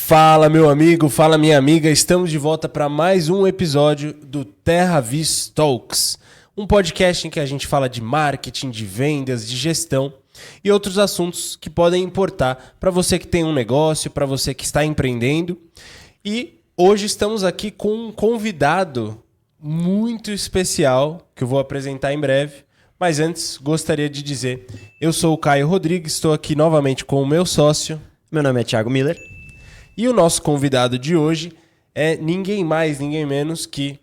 Fala, meu amigo, fala, minha amiga. Estamos de volta para mais um episódio do TerraVis Talks, um podcast em que a gente fala de marketing, de vendas, de gestão e outros assuntos que podem importar para você que tem um negócio, para você que está empreendendo. E hoje estamos aqui com um convidado muito especial que eu vou apresentar em breve. Mas antes, gostaria de dizer, eu sou o Caio Rodrigues, estou aqui novamente com o meu sócio. Meu nome é Thiago Miller. E o nosso convidado de hoje é ninguém mais, ninguém menos que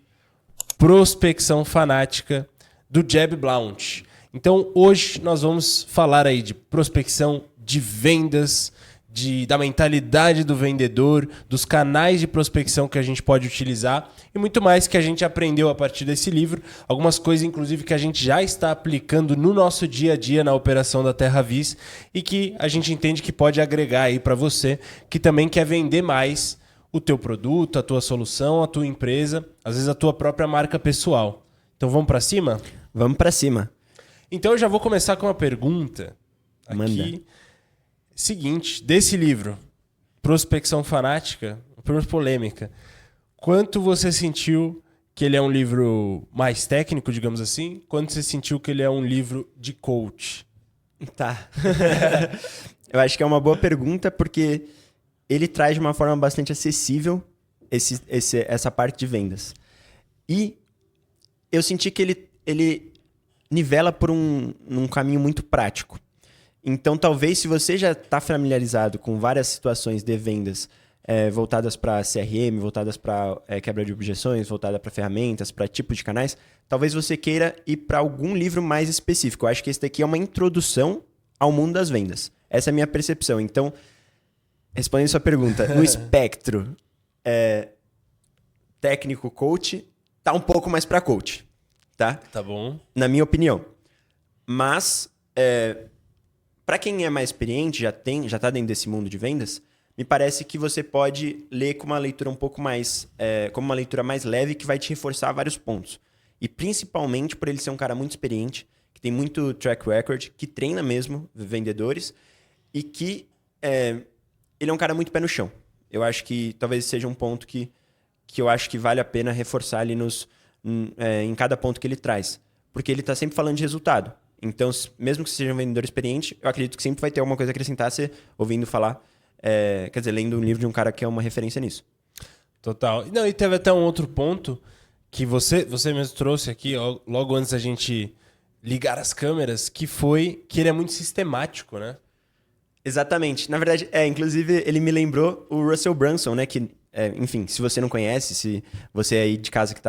Prospecção Fanática do Jeb Blount. Então hoje nós vamos falar aí de prospecção, de vendas, da mentalidade do vendedor, dos canais de prospecção que a gente pode utilizar e muito mais que a gente aprendeu a partir desse livro. Algumas coisas, inclusive, que a gente já está aplicando no nosso dia a dia na operação da TerraVis e que a gente entende que pode agregar aí para você que também quer vender mais o teu produto, a tua solução, a tua empresa, às vezes a tua própria marca pessoal. Então vamos para cima? Vamos para cima. Então eu já vou começar com uma pergunta aqui. Manda. Seguinte, desse livro, Prospecção Fanática, pergunta polêmica. Quanto você sentiu que ele é um livro mais técnico, digamos assim? Quanto você sentiu que ele é um livro de coach? Tá. Eu acho que é uma boa pergunta porque ele traz de uma forma bastante acessível essa parte de vendas. E eu senti que ele nivela por um caminho muito prático. Então, talvez, se você já está familiarizado com várias situações de vendas voltadas para CRM, voltadas para quebra de objeções, voltadas para ferramentas, para tipos de canais, talvez você queira ir para algum livro mais específico. Eu acho que esse daqui é uma introdução ao mundo das vendas. Essa é a minha percepção. Então, respondendo sua pergunta, no espectro técnico coach, tá um pouco mais para coach, tá? Tá bom. Na minha opinião. Mas... para quem é mais experiente, já está dentro desse mundo de vendas, me parece que você pode ler com uma leitura um pouco mais... como uma leitura mais leve que vai te reforçar vários pontos. E principalmente por ele ser um cara muito experiente, que tem muito track record, que treina mesmo vendedores e que ele é um cara muito pé no chão. Eu acho que talvez seja um ponto que eu acho que vale a pena reforçar ali em cada ponto que ele traz. Porque ele está sempre falando de resultado. Então, mesmo que você seja um vendedor experiente, eu acredito que sempre vai ter alguma coisa a acrescentar você ouvindo falar, quer dizer, lendo um livro de um cara que é uma referência nisso. Total. Não, e teve até um outro ponto que você mesmo trouxe aqui, ó, logo antes da gente ligar as câmeras, que foi que ele é muito sistemático, né? Exatamente. Na verdade, inclusive, ele me lembrou o Russell Brunson, né? Que, enfim, se você não conhece, se você aí de casa que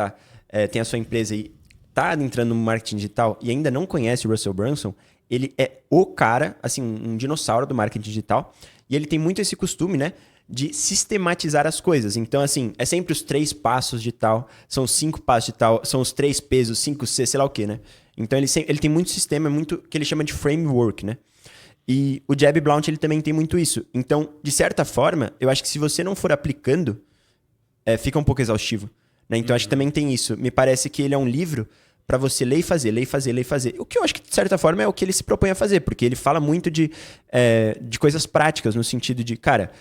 tem a sua empresa e tá entrando no marketing digital e ainda não conhece o Russell Brunson, ele é o cara, assim, um dinossauro do marketing digital, e ele tem muito esse costume, né, de sistematizar as coisas. Então, assim, é sempre os 3 passos de tal, são os 5 passos de tal, são os 3 P's, os 5 C, sei lá o quê, né? Então, ele tem muito sistema, muito que ele chama de framework, né? E o Jeb Blount, ele também tem muito isso. Então, de certa forma, eu acho que se você não for aplicando, fica um pouco exaustivo, né? Então, acho que também tem isso. Me parece que ele é um livro para você ler e fazer, ler e fazer, ler e fazer. O que eu acho que, de certa forma, é o que ele se propõe a fazer, porque ele fala muito de coisas práticas, no sentido de, cara,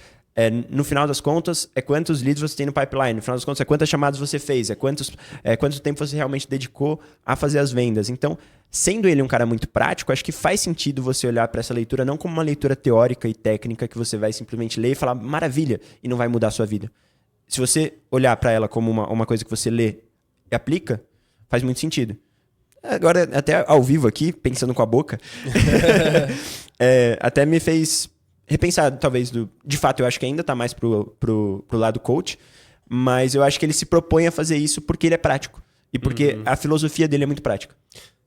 no final das contas, quantos leads você tem no pipeline, no final das contas, quantas chamadas você fez, quanto tempo você realmente dedicou a fazer as vendas. Então, sendo ele um cara muito prático, acho que faz sentido você olhar para essa leitura não como uma leitura teórica e técnica que você vai simplesmente ler e falar, maravilha, e não vai mudar a sua vida. Se você olhar para ela como uma coisa que você lê e aplica, faz muito sentido. Agora, até ao vivo aqui, pensando com a boca, até me fez repensar, talvez, de fato, eu acho que ainda está mais pro lado coach, mas eu acho que ele se propõe a fazer isso porque ele é prático. E porque a filosofia dele é muito prática.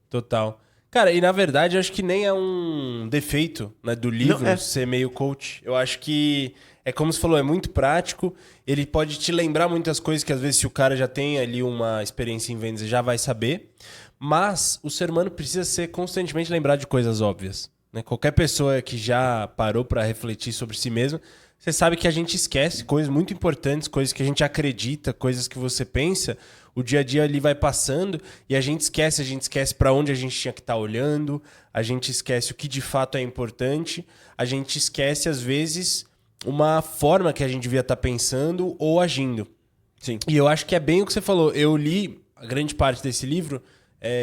Total. Cara, e na verdade, eu acho que nem é um defeito, né, do livro ser meio coach. Eu acho que como você falou, é muito prático. Ele pode te lembrar muitas coisas que às vezes se o cara já tem ali uma experiência em vendas, já vai saber. Mas o ser humano precisa ser constantemente lembrado de coisas óbvias, né? Qualquer pessoa que já parou para refletir sobre si mesmo, você sabe que a gente esquece coisas muito importantes, coisas que a gente acredita, coisas que você pensa. O dia a dia ali vai passando e a gente esquece para onde a gente tinha que estar olhando, a gente esquece o que de fato é importante, a gente esquece às vezes uma forma que a gente devia estar pensando ou agindo. Sim. E eu acho que é bem o que você falou. Eu li a grande parte desse livro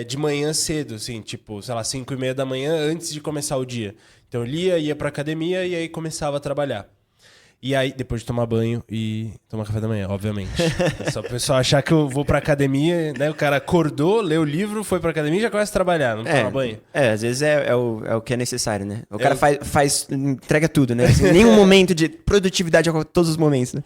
de manhã cedo, assim, tipo, sei lá, 5:30 da manhã antes de começar o dia. Então eu lia, ia pra academia e aí começava a trabalhar. E aí, depois de tomar banho e tomar café da manhã, obviamente. Só pro pessoal achar que eu vou pra academia, né? O cara acordou, leu o livro, foi pra academia e já começa a trabalhar, não toma banho. Às vezes é o que é necessário, né? O cara entrega tudo, né? Assim, nenhum momento de produtividade a todos os momentos, né?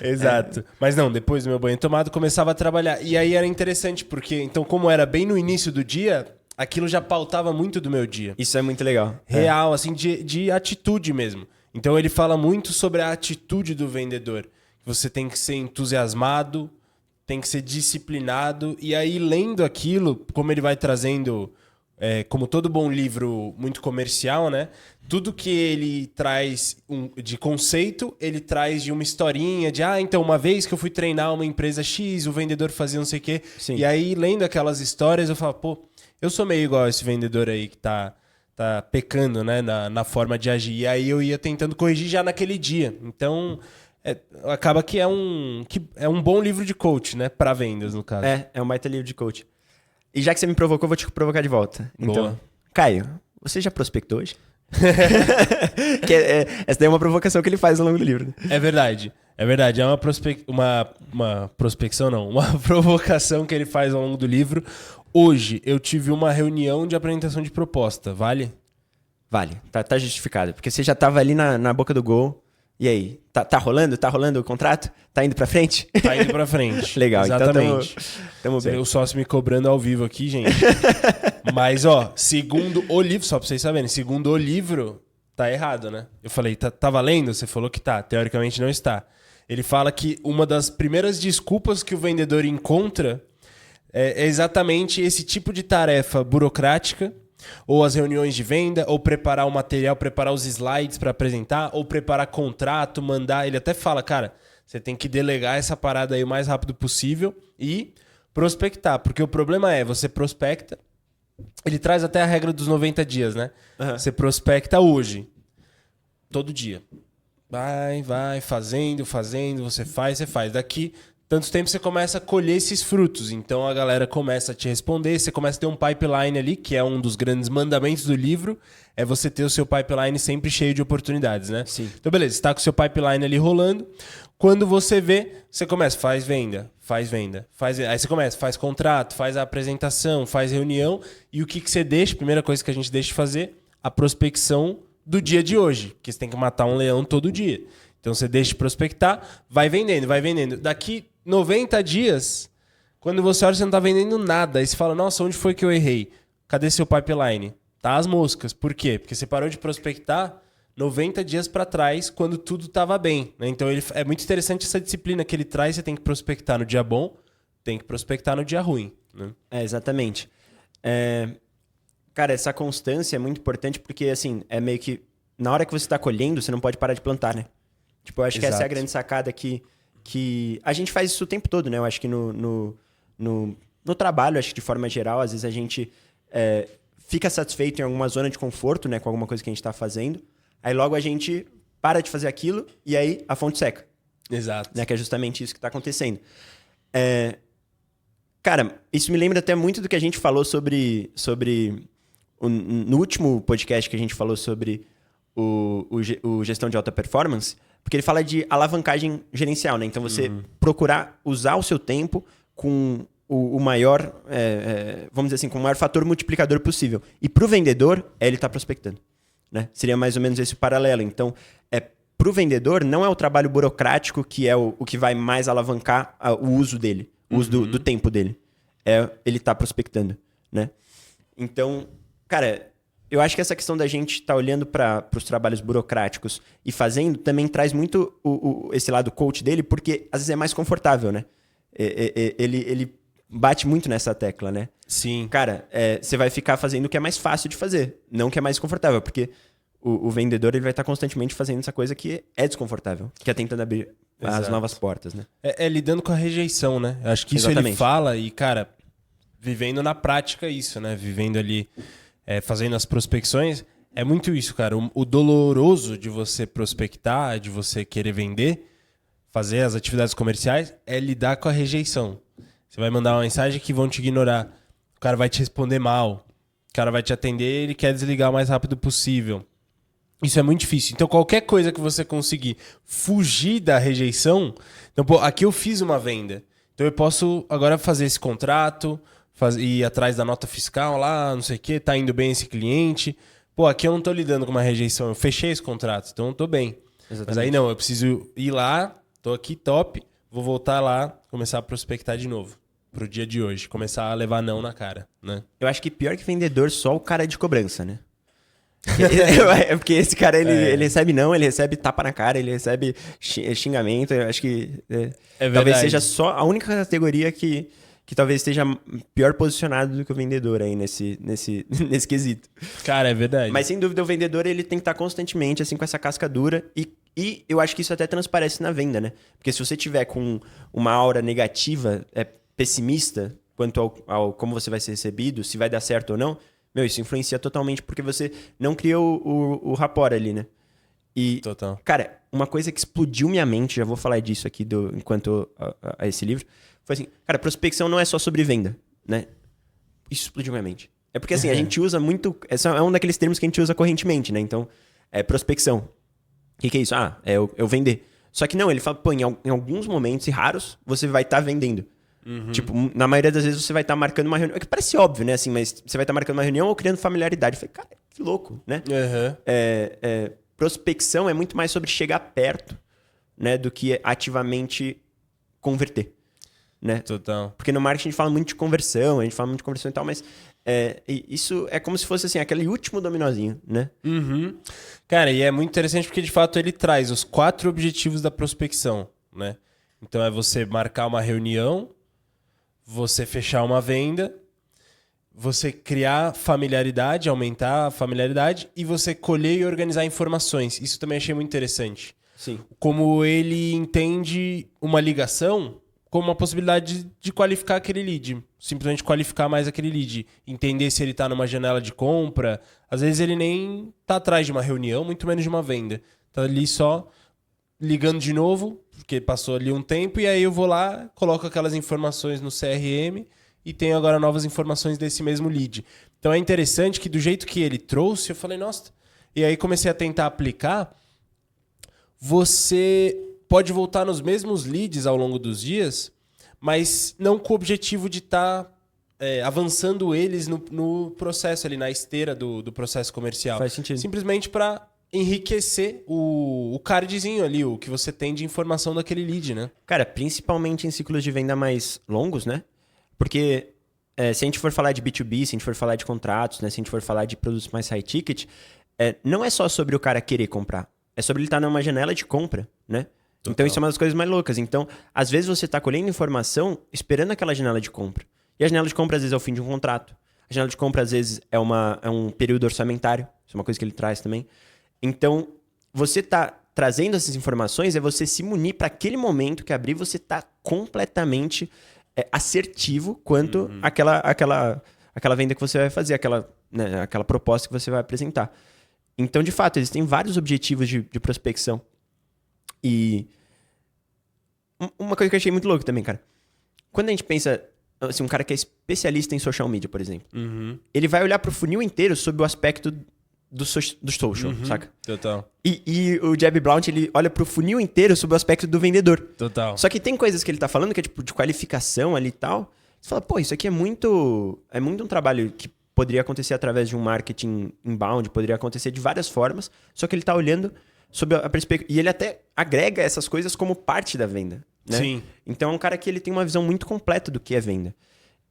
Exato. Mas não, depois do meu banho tomado, começava a trabalhar. E aí era interessante, porque, então, como era bem no início do dia, aquilo já pautava muito do meu dia. Isso é muito legal. Real, assim, de atitude mesmo. Então ele fala muito sobre a atitude do vendedor. Você tem que ser entusiasmado, tem que ser disciplinado. E aí, lendo aquilo, como ele vai trazendo, como todo bom livro muito comercial, né? Tudo que ele traz de conceito, ele traz de uma historinha, de então, uma vez que eu fui treinar uma empresa X, o vendedor fazia não sei o quê. Sim. E aí, lendo aquelas histórias, eu falo, pô, eu sou meio igual a esse vendedor aí que tá pecando, né, na forma de agir. E aí eu ia tentando corrigir já naquele dia. Então, acaba que é um bom livro de coach, né, para vendas, no caso. É um baita livro de coach. E já que você me provocou, eu vou te provocar de volta. Então, Boa. Caio, você já prospectou hoje? Essa daí é uma provocação que ele faz ao longo do livro. Né? É verdade. É verdade. É uma prospecção, não. Uma provocação que ele faz ao longo do livro. Hoje eu tive uma reunião de apresentação de proposta. Vale? Vale. Tá justificado. Porque você já tava ali na boca do gol. E aí? Tá rolando? Tá rolando o contrato? Tá indo pra frente? Tá indo pra frente. Legal. Exatamente. Então tamo bem. O sócio me cobrando ao vivo aqui, gente. Mas, segundo o livro, só pra vocês saberem, segundo o livro, tá errado, né? Eu falei, tá valendo? Você falou que tá. Teoricamente não está. Ele fala que uma das primeiras desculpas que o vendedor encontra é exatamente esse tipo de tarefa burocrática, ou as reuniões de venda, ou preparar o material, preparar os slides para apresentar, ou preparar contrato, mandar. Ele até fala, cara, você tem que delegar essa parada aí o mais rápido possível e prospectar, porque o problema você prospecta, ele traz até a regra dos 90 dias, né? Uhum. Você prospecta hoje, todo dia. Vai, fazendo, você faz. Daqui tanto tempo você começa a colher esses frutos. Então a galera começa a te responder, você começa a ter um pipeline ali, que é um dos grandes mandamentos do livro, é você ter o seu pipeline sempre cheio de oportunidades, né? Sim. Então beleza, você tá com o seu pipeline ali rolando. Quando você vê, você começa, faz venda. Aí você começa, faz contrato, faz a apresentação, faz reunião. E o que você deixa? Primeira coisa que a gente deixa de fazer, a prospecção do dia de hoje. Porque você tem que matar um leão todo dia. Então você deixa de prospectar, vai vendendo. Daqui 90 dias, quando você olha, você não tá vendendo nada. Aí você fala, nossa, onde foi que eu errei? Cadê seu pipeline? Tá as moscas. Por quê? Porque você parou de prospectar 90 dias para trás, quando tudo estava bem. Né? Então é muito interessante essa disciplina que ele traz. Você tem que prospectar no dia bom, tem que prospectar no dia ruim. Né? Exatamente. Cara, essa constância é muito importante porque, assim, é meio que na hora que você está colhendo, você não pode parar de plantar, né? Tipo, eu acho que essa é a grande sacada que a gente faz isso o tempo todo, né? Eu acho que no trabalho, acho que de forma geral, às vezes a gente fica satisfeito em alguma zona de conforto, né? Com alguma coisa que a gente está fazendo. Aí logo a gente para de fazer aquilo e aí a fonte seca. Exato. Né? Que é justamente isso que está acontecendo. Cara, isso me lembra até muito do que a gente falou sobre no último podcast que a gente falou sobre o gestão de alta performance, porque ele fala de alavancagem gerencial, né? Então você procurar usar o seu tempo com o maior, vamos dizer assim, com o maior fator multiplicador possível. E para o vendedor, ele está prospectando. Né? Seria mais ou menos esse o paralelo. Então, para o vendedor, não é o trabalho burocrático que é o que vai mais alavancar o uso dele, o uso do tempo dele. Ele está prospectando. Né? Então, cara, eu acho que essa questão da gente estar olhando para os trabalhos burocráticos e fazendo também traz muito esse lado coach dele, porque às vezes é mais confortável, né? Ele bate muito nessa tecla, né? Sim. Cara, você vai ficar fazendo o que é mais fácil de fazer, não o que é mais confortável, porque o vendedor ele vai estar constantemente fazendo essa coisa que é desconfortável, que é tentando abrir as novas portas, né? Lidando com a rejeição, né? Eu acho que isso ele fala e, cara, vivendo na prática isso, né? Vivendo ali, fazendo as prospecções, É muito isso, cara. O doloroso de você prospectar, de você querer vender, fazer as atividades comerciais, é lidar com a rejeição. Você vai mandar uma mensagem que vão te ignorar. O cara vai te responder mal. O cara vai te atender, ele quer desligar o mais rápido possível. Isso é muito difícil. Então, qualquer coisa que você conseguir fugir da rejeição... Então, pô, aqui eu fiz uma venda. Então, eu posso agora fazer esse contrato, ir atrás da nota fiscal lá, não sei o quê, tá indo bem esse cliente. Pô, aqui eu não tô lidando com uma rejeição. Eu fechei esse contrato, então eu tô bem. Exatamente. Mas aí não, eu preciso ir lá, tô aqui top, vou voltar lá, começar a prospectar de novo. Pro dia de hoje. Começar a levar não na cara, né? Eu acho que pior que vendedor, só o cara de cobrança, né? Porque esse cara, ele recebe não, ele recebe tapa na cara, ele recebe xingamento. Eu acho que talvez seja só a única categoria que talvez esteja pior posicionado do que o vendedor aí nesse quesito. Cara, é verdade. Mas sem dúvida o vendedor ele tem que estar constantemente assim com essa casca dura e eu acho que isso até transparece na venda, né? Porque se você tiver com uma aura negativa, pessimista quanto ao como você vai ser recebido, se vai dar certo ou não, isso influencia totalmente porque você não criou o rapport ali, né? E, total. Cara, uma coisa que explodiu minha mente, já vou falar disso aqui enquanto a esse livro, foi assim, cara, prospecção não é só sobre venda, né? Isso explodiu minha mente. É porque assim, a gente usa muito... É um daqueles termos que a gente usa correntemente, né? Então, prospecção. O que é isso? É eu vender. Só que não, ele fala, pô, em alguns momentos, e raros, você vai estar vendendo. Uhum. Tipo, na maioria das vezes você vai estar marcando uma reunião. É que parece óbvio, né? Assim, mas você vai estar marcando uma reunião ou criando familiaridade. Eu falei, cara, que louco, né? Uhum. Prospecção é muito mais sobre chegar perto, né? Do que ativamente converter, né? Total. Porque no marketing a gente fala muito de conversão, e tal, mas isso é como se fosse assim, aquele último dominozinho, né? Uhum. Cara, e é muito interessante porque de fato ele traz os 4 objetivos da prospecção, né? Então é você marcar uma reunião, você fechar uma venda, você criar familiaridade, aumentar a familiaridade e você colher e organizar informações. Isso também achei muito interessante. Sim. Como ele entende uma ligação como uma possibilidade de qualificar aquele lead. Simplesmente qualificar mais aquele lead. Entender se ele está numa janela de compra. Às vezes ele nem está atrás de uma reunião, muito menos de uma venda. Está ali só ligando de novo, porque passou ali um tempo, e aí eu vou lá, coloco aquelas informações no CRM e tenho agora novas informações desse mesmo lead. Então é interessante que do jeito que ele trouxe, eu falei, nossa... E aí comecei a tentar aplicar. Você pode voltar nos mesmos leads ao longo dos dias, mas não com o objetivo de estar avançando eles no processo ali, na esteira do processo comercial. Faz sentido. Simplesmente para enriquecer o cardzinho ali, o que você tem de informação daquele lead, né? Cara, principalmente em ciclos de venda mais longos, né? Porque se a gente for falar de B2B, se a gente for falar de contratos, né? Se a gente for falar de produtos mais high ticket, não é só sobre o cara querer comprar. É sobre ele estar numa janela de compra, né? Total. Então isso é uma das coisas mais loucas. Então, às vezes você está colhendo informação esperando aquela janela de compra. E a janela de compra, às vezes, é o fim de um contrato. A janela de compra, às vezes, é um período orçamentário. Isso é uma coisa que ele traz também. Então, você tá trazendo essas informações, é você se munir para aquele momento que abrir, você tá completamente assertivo quanto àquela venda que você vai fazer, aquela proposta que você vai apresentar. Então, de fato, existem vários objetivos de prospecção. E uma coisa que eu achei muito louca também, cara. Quando a gente pensa, assim, um cara que é especialista em social media, por exemplo, ele vai olhar pro funil inteiro sob o aspecto do social, saca? Total. E o Jeb Blount, ele olha pro funil inteiro sob o aspecto do vendedor. Total. Só que tem coisas que ele tá falando que é tipo de qualificação ali e tal. Você fala, pô, isso aqui é muito um trabalho que poderia acontecer através de um marketing inbound, poderia acontecer de várias formas, só que ele tá olhando sob a perspectiva... E ele até agrega essas coisas como parte da venda, né? Sim. Então é um cara que ele tem uma visão muito completa do que é venda.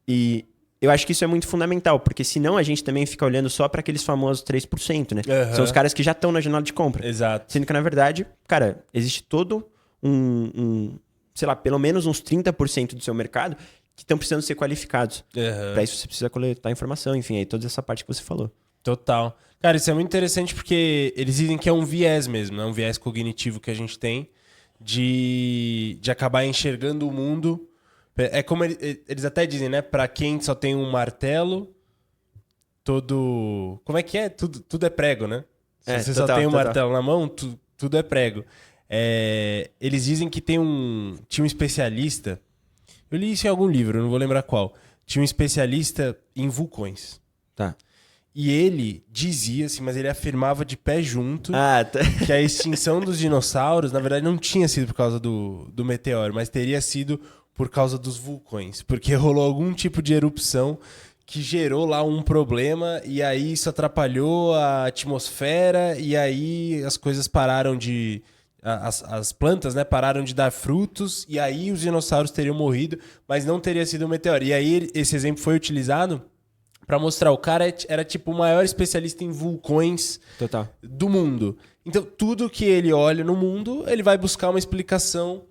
E eu acho que isso é muito fundamental, porque senão a gente também fica olhando só para aqueles famosos 3%, né? São os caras que já estão na janela de compra. Exato. Sendo que, na verdade, cara, existe todo sei lá, pelo menos uns 30% do seu mercado que estão precisando ser qualificados. Para isso você precisa coletar informação, enfim, aí toda essa parte que você falou. Total. Cara, isso é muito interessante porque eles dizem que é um viés mesmo, né? Um viés cognitivo que a gente tem de acabar enxergando o mundo. É como eles até dizem, né? Para quem só tem um martelo, todo... Como é que é? Tudo é prego, né? Se você total, só tem um total. martelo na mão, tudo é prego. Eles dizem que tinha um especialista... Eu li isso em algum livro, eu não vou lembrar qual. Tinha um especialista em vulcões. Tá. E ele dizia, assim, mas ele afirmava de pé junto Tá. que a extinção dos dinossauros, na verdade, não tinha sido por causa do meteoro, mas teria sido por causa dos vulcões. Porque rolou algum tipo de erupção que gerou lá um problema e aí isso atrapalhou a atmosfera e aí as coisas pararam de... As plantas, né, pararam de dar frutos e aí os dinossauros teriam morrido, mas não teria sido um meteoro. E aí esse exemplo foi utilizado pra mostrar, o cara era tipo o maior especialista em vulcões Total. do mundo. Então, tudo que ele olha no mundo, ele vai buscar uma explicação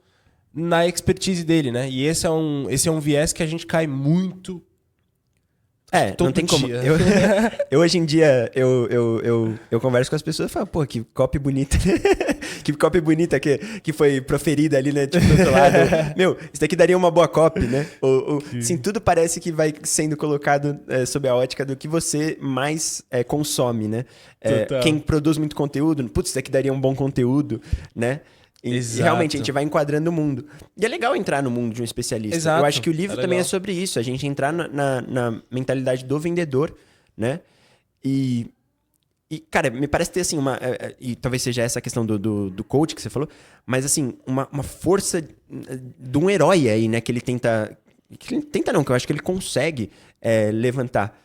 na expertise dele, né? E esse é um viés que a gente cai muito todo não tem como. dia. Eu hoje em dia, eu converso com as pessoas e falo, pô, que copy bonita, né? Que copy bonita que foi proferida ali, né? Tipo, do outro lado. Meu, isso daqui daria uma boa copy, né? Assim, tudo parece que vai sendo colocado sob a ótica do que você mais consome, né? Quem produz muito conteúdo, putz, isso daqui daria um bom conteúdo, né? E realmente a gente vai enquadrando o mundo. E é legal entrar no mundo de um especialista. Exato. Eu acho que o livro também é sobre isso. A gente entrar na mentalidade do vendedor, né? E, cara, me parece ter, assim, e talvez seja essa a questão do coach que você falou, mas, assim, uma força de um herói aí, né? Que ele tenta... Que eu acho que ele consegue levantar.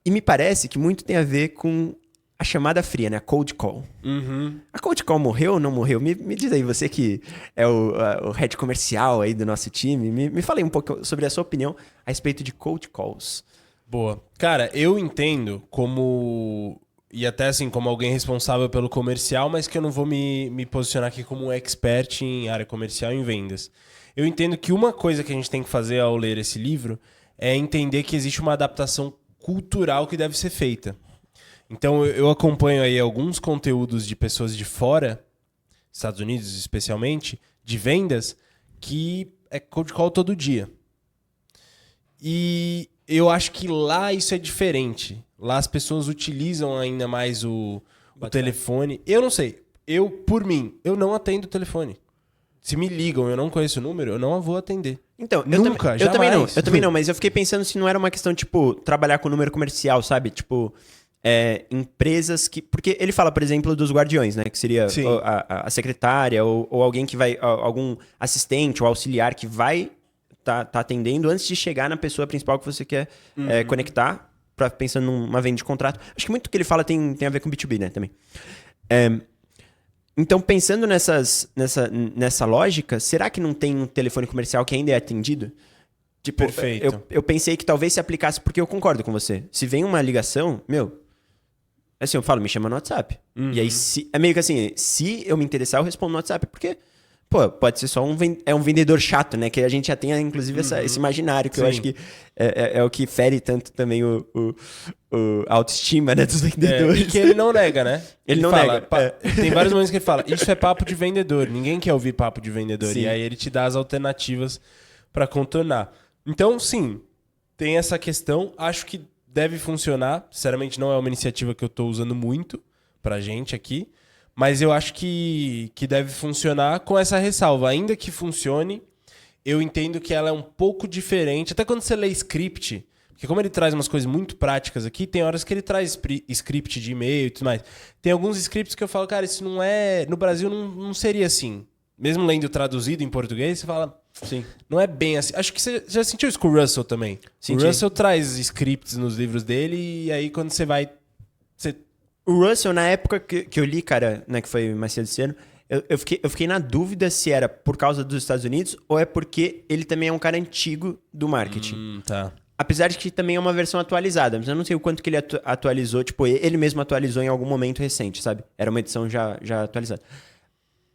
E me parece que muito tem a ver com a chamada fria, né? A cold call. Uhum. A cold call morreu ou não morreu? Me diz aí, você que é o head comercial aí do nosso time, me fala aí um pouco sobre a sua opinião a respeito de cold calls. Boa. Cara, eu entendo como... E até assim, como alguém responsável pelo comercial, mas que eu não vou me posicionar aqui como um expert em área comercial e em vendas. Eu entendo que uma coisa que a gente tem que fazer ao ler esse livro é entender que existe uma adaptação cultural que deve ser feita. Então, eu acompanho aí alguns conteúdos de pessoas de fora, Estados Unidos especialmente, de vendas, que é cold call todo dia. E eu acho que lá isso é diferente. Lá as pessoas utilizam ainda mais o telefone. Eu não sei. Por mim, eu não atendo o telefone. Se me ligam, eu não conheço o número, eu não vou atender. Então, Nunca, eu também não. jamais. Eu também não, mas eu fiquei pensando se não era uma questão, tipo, trabalhar com número comercial, sabe? Tipo... empresas que... Porque ele fala, por exemplo, dos guardiões, né? Que seria a secretária ou alguém que vai... Algum assistente ou auxiliar que vai tá atendendo antes de chegar na pessoa principal que você quer conectar, pensando numa venda de contrato. Acho que muito que ele fala tem a ver com B2B, né? Também. Então, pensando nessa lógica, será que não tem um telefone comercial que ainda é atendido? Tipo, Perfeito. Eu pensei que talvez se aplicasse, porque eu concordo com você. Se vem uma ligação, assim, eu falo, me chama no WhatsApp. E aí, é meio que assim, se eu me interessar, eu respondo no WhatsApp, porque, pô, pode ser só um vendedor chato, né? Que a gente já tem, inclusive, esse imaginário, que eu acho que é o que fere tanto também a autoestima, né, dos vendedores. E que ele não nega, né? Ele não fala, nega. Tem vários momentos que ele fala, isso é papo de vendedor, ninguém quer ouvir papo de vendedor. Sim. E aí ele te dá as alternativas para contornar. Então, sim, tem essa questão, acho que deve funcionar. Sinceramente, não é uma iniciativa que eu estou usando muito pra gente aqui, mas eu acho que deve funcionar com essa ressalva. Ainda que funcione, eu entendo que ela é um pouco diferente. Até quando você lê script, porque como ele traz umas coisas muito práticas aqui, tem horas que ele traz script de e-mail e tudo mais. Tem alguns scripts que eu falo, cara, isso não é... No Brasil não seria assim. Mesmo lendo traduzido em português, você fala... Sim. Não é bem assim. Acho que você já sentiu isso com o Russell também. Senti. O Russell traz scripts nos livros dele e aí quando você vai... O Russell, na época que eu li, cara, né, que foi mais cedo esse ano, eu fiquei na dúvida se era por causa dos Estados Unidos ou é porque ele também é um cara antigo do marketing. Tá. Apesar de que também é uma versão atualizada, mas eu não sei o quanto que ele atualizou, tipo, ele mesmo atualizou em algum momento recente, sabe? Era uma edição já atualizada.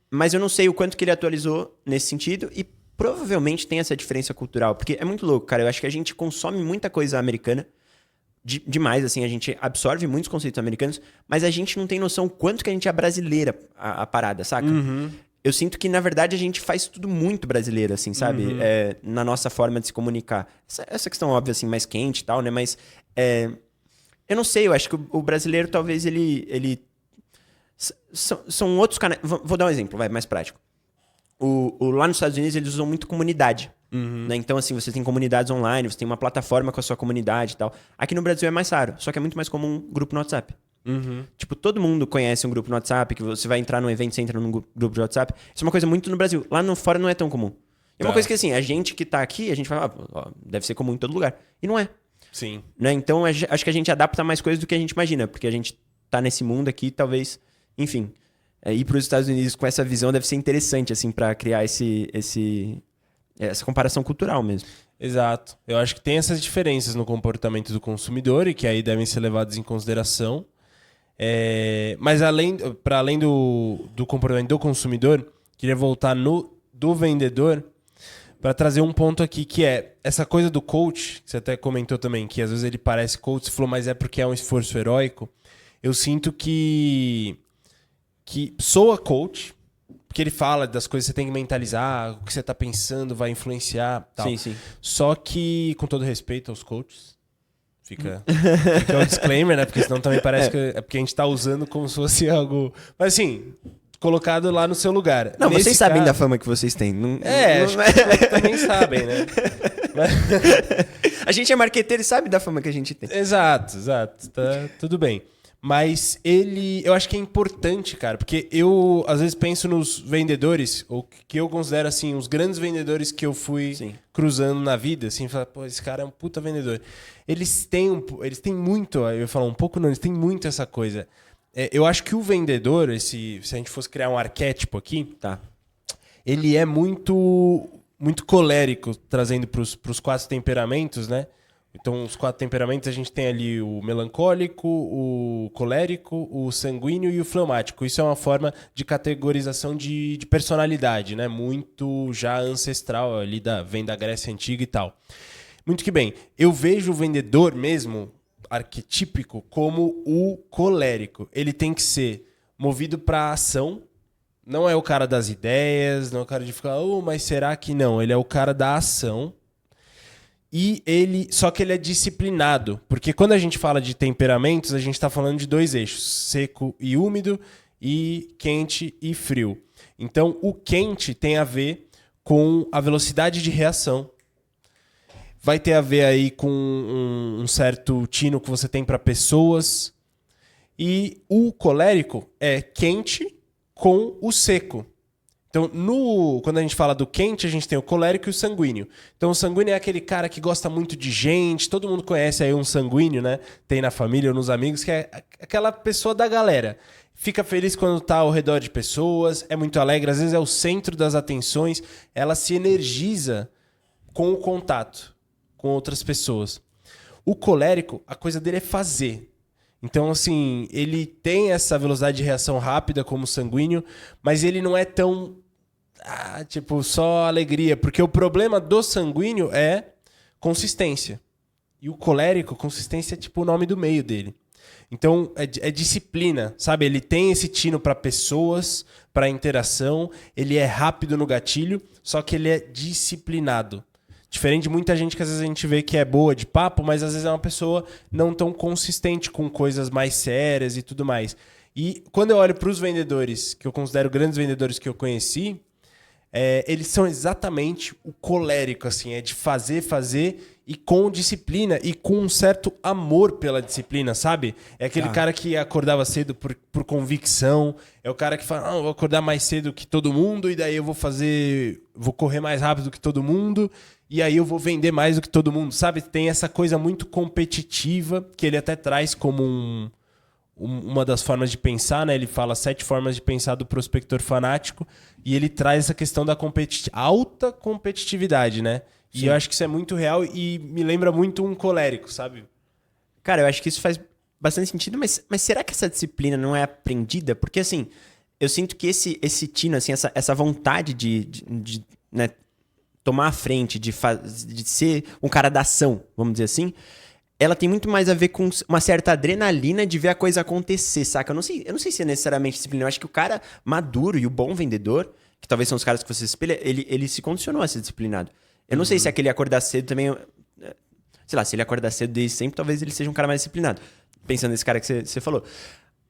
Mas eu não sei o quanto que ele atualizou nesse sentido e provavelmente tem essa diferença cultural, porque é muito louco, cara. Eu acho que a gente consome muita coisa americana, demais, assim, a gente absorve muitos conceitos americanos, mas a gente não tem noção o quanto que a gente é brasileira a parada, saca? Eu sinto que, na verdade, a gente faz tudo muito brasileiro, assim, sabe? Na nossa forma de se comunicar. Essa questão óbvia, assim, mais quente e tal, né? Mas Eu não sei, eu acho que o brasileiro talvez ele são outros canais. Vou dar um exemplo, mais prático. Lá nos Estados Unidos eles usam muito comunidade. Né? Então, assim, você tem comunidades online, você tem uma plataforma com a sua comunidade e tal. Aqui no Brasil é mais raro, só que é muito mais comum um grupo no WhatsApp. Tipo, todo mundo conhece um grupo no WhatsApp, que você vai entrar num evento, você entra num grupo de WhatsApp. Isso é uma coisa muito no Brasil. Lá no fora não é tão comum. É uma coisa que, assim, a gente que tá aqui, a gente fala, deve ser comum em todo lugar. E não é. Sim. Né? Então, acho que a gente adapta mais coisas do que a gente imagina, porque a gente tá nesse mundo aqui, talvez, enfim, ir para os Estados Unidos com essa visão deve ser interessante, assim, para criar essa comparação cultural mesmo. Exato. Eu acho que tem essas diferenças no comportamento do consumidor e que aí devem ser levadas em consideração. Mas para além do comportamento do consumidor, queria voltar do vendedor para trazer um ponto aqui, que é essa coisa do coach, que você até comentou também, que às vezes ele parece coach, você falou, mas é porque é um esforço heróico. Eu sinto que soa coach, porque ele fala das coisas que você tem que mentalizar, o que você está pensando vai influenciar, tal. Sim. Só que, com todo respeito aos coaches, fica o disclaimer, né? Porque senão também parece que é porque a gente está usando como se fosse algo... Mas assim, colocado lá no seu lugar. Não, vocês sabem da fama que vocês têm. Acho que também sabem, né? A gente é marqueteiro e sabe da fama que a gente tem. Exato. Tá tudo bem. Mas eu acho que é importante, cara, porque eu às vezes penso nos vendedores, ou que eu considero assim, os grandes vendedores que eu fui cruzando na vida, assim, falar, pô, esse cara é um puta vendedor. Eles têm muito, eu ia falar um pouco não, eles têm muito essa coisa. Eu acho que o vendedor, se a gente fosse criar um arquétipo aqui, ele é muito, muito colérico, trazendo pros 4 temperamentos, né? Então, os 4 temperamentos, a gente tem ali o melancólico, o colérico, o sanguíneo e o fleumático. Isso é uma forma de categorização de personalidade, né? Muito já ancestral, ali vem da Grécia Antiga e tal. Muito que bem. Eu vejo o vendedor mesmo, arquetípico, como o colérico. Ele tem que ser movido para ação. Não é o cara das ideias, não é o cara de ficar, mas será que não? Ele é o cara da ação. Só que ele é disciplinado, porque quando a gente fala de temperamentos, a gente está falando de 2 eixos, seco e úmido e quente e frio. Então, o quente tem a ver com a velocidade de reação. Vai ter a ver aí com um certo tino que você tem para pessoas. E o colérico é quente com o seco. Então, quando a gente fala do quente, a gente tem o colérico e o sanguíneo. Então, o sanguíneo é aquele cara que gosta muito de gente. Todo mundo conhece aí um sanguíneo, né? Tem na família ou nos amigos, que é aquela pessoa da galera. Fica feliz quando tá ao redor de pessoas, é muito alegre, às vezes é o centro das atenções. Ela se energiza com o contato com outras pessoas. O colérico, a coisa dele é fazer. Então, assim, ele tem essa velocidade de reação rápida como o sanguíneo, mas ele não é tão, só alegria. Porque o problema do sanguíneo é consistência. E o colérico, consistência é tipo o nome do meio dele. Então, é disciplina, sabe? Ele tem esse tino para pessoas, para interação, ele é rápido no gatilho, só que ele é disciplinado. Diferente de muita gente que às vezes a gente vê que é boa de papo, mas às vezes é uma pessoa não tão consistente com coisas mais sérias e tudo mais. E quando eu olho para os vendedores, que eu considero grandes vendedores que eu conheci, eles são exatamente o colérico, assim, é de fazer e com disciplina e com um certo amor pela disciplina, sabe? É aquele cara que acordava cedo por convicção, é o cara que fala, vou acordar mais cedo que todo mundo e daí eu vou correr mais rápido que todo mundo e aí eu vou vender mais do que todo mundo, sabe? Tem essa coisa muito competitiva que ele até traz como uma das formas de pensar, né? Ele fala 7 formas de pensar do prospector fanático e ele traz essa questão da alta competitividade, né? Sim. E eu acho que isso é muito real e me lembra muito um colérico, sabe? Cara, eu acho que isso faz bastante sentido, mas será que essa disciplina não é aprendida? Porque, assim, eu sinto que esse tino, assim, essa vontade de né, tomar a frente, de ser um cara da ação, vamos dizer assim, ela tem muito mais a ver com uma certa adrenalina de ver a coisa acontecer, saca? Eu não sei se é necessariamente disciplina. Eu acho que o cara maduro e o bom vendedor, que talvez são os caras que você espelha, ele se condicionou a ser disciplinado. Eu não sei se aquele acordar cedo também... Sei lá, se ele acordar cedo desde sempre, talvez ele seja um cara mais disciplinado. pensando nesse cara que você falou.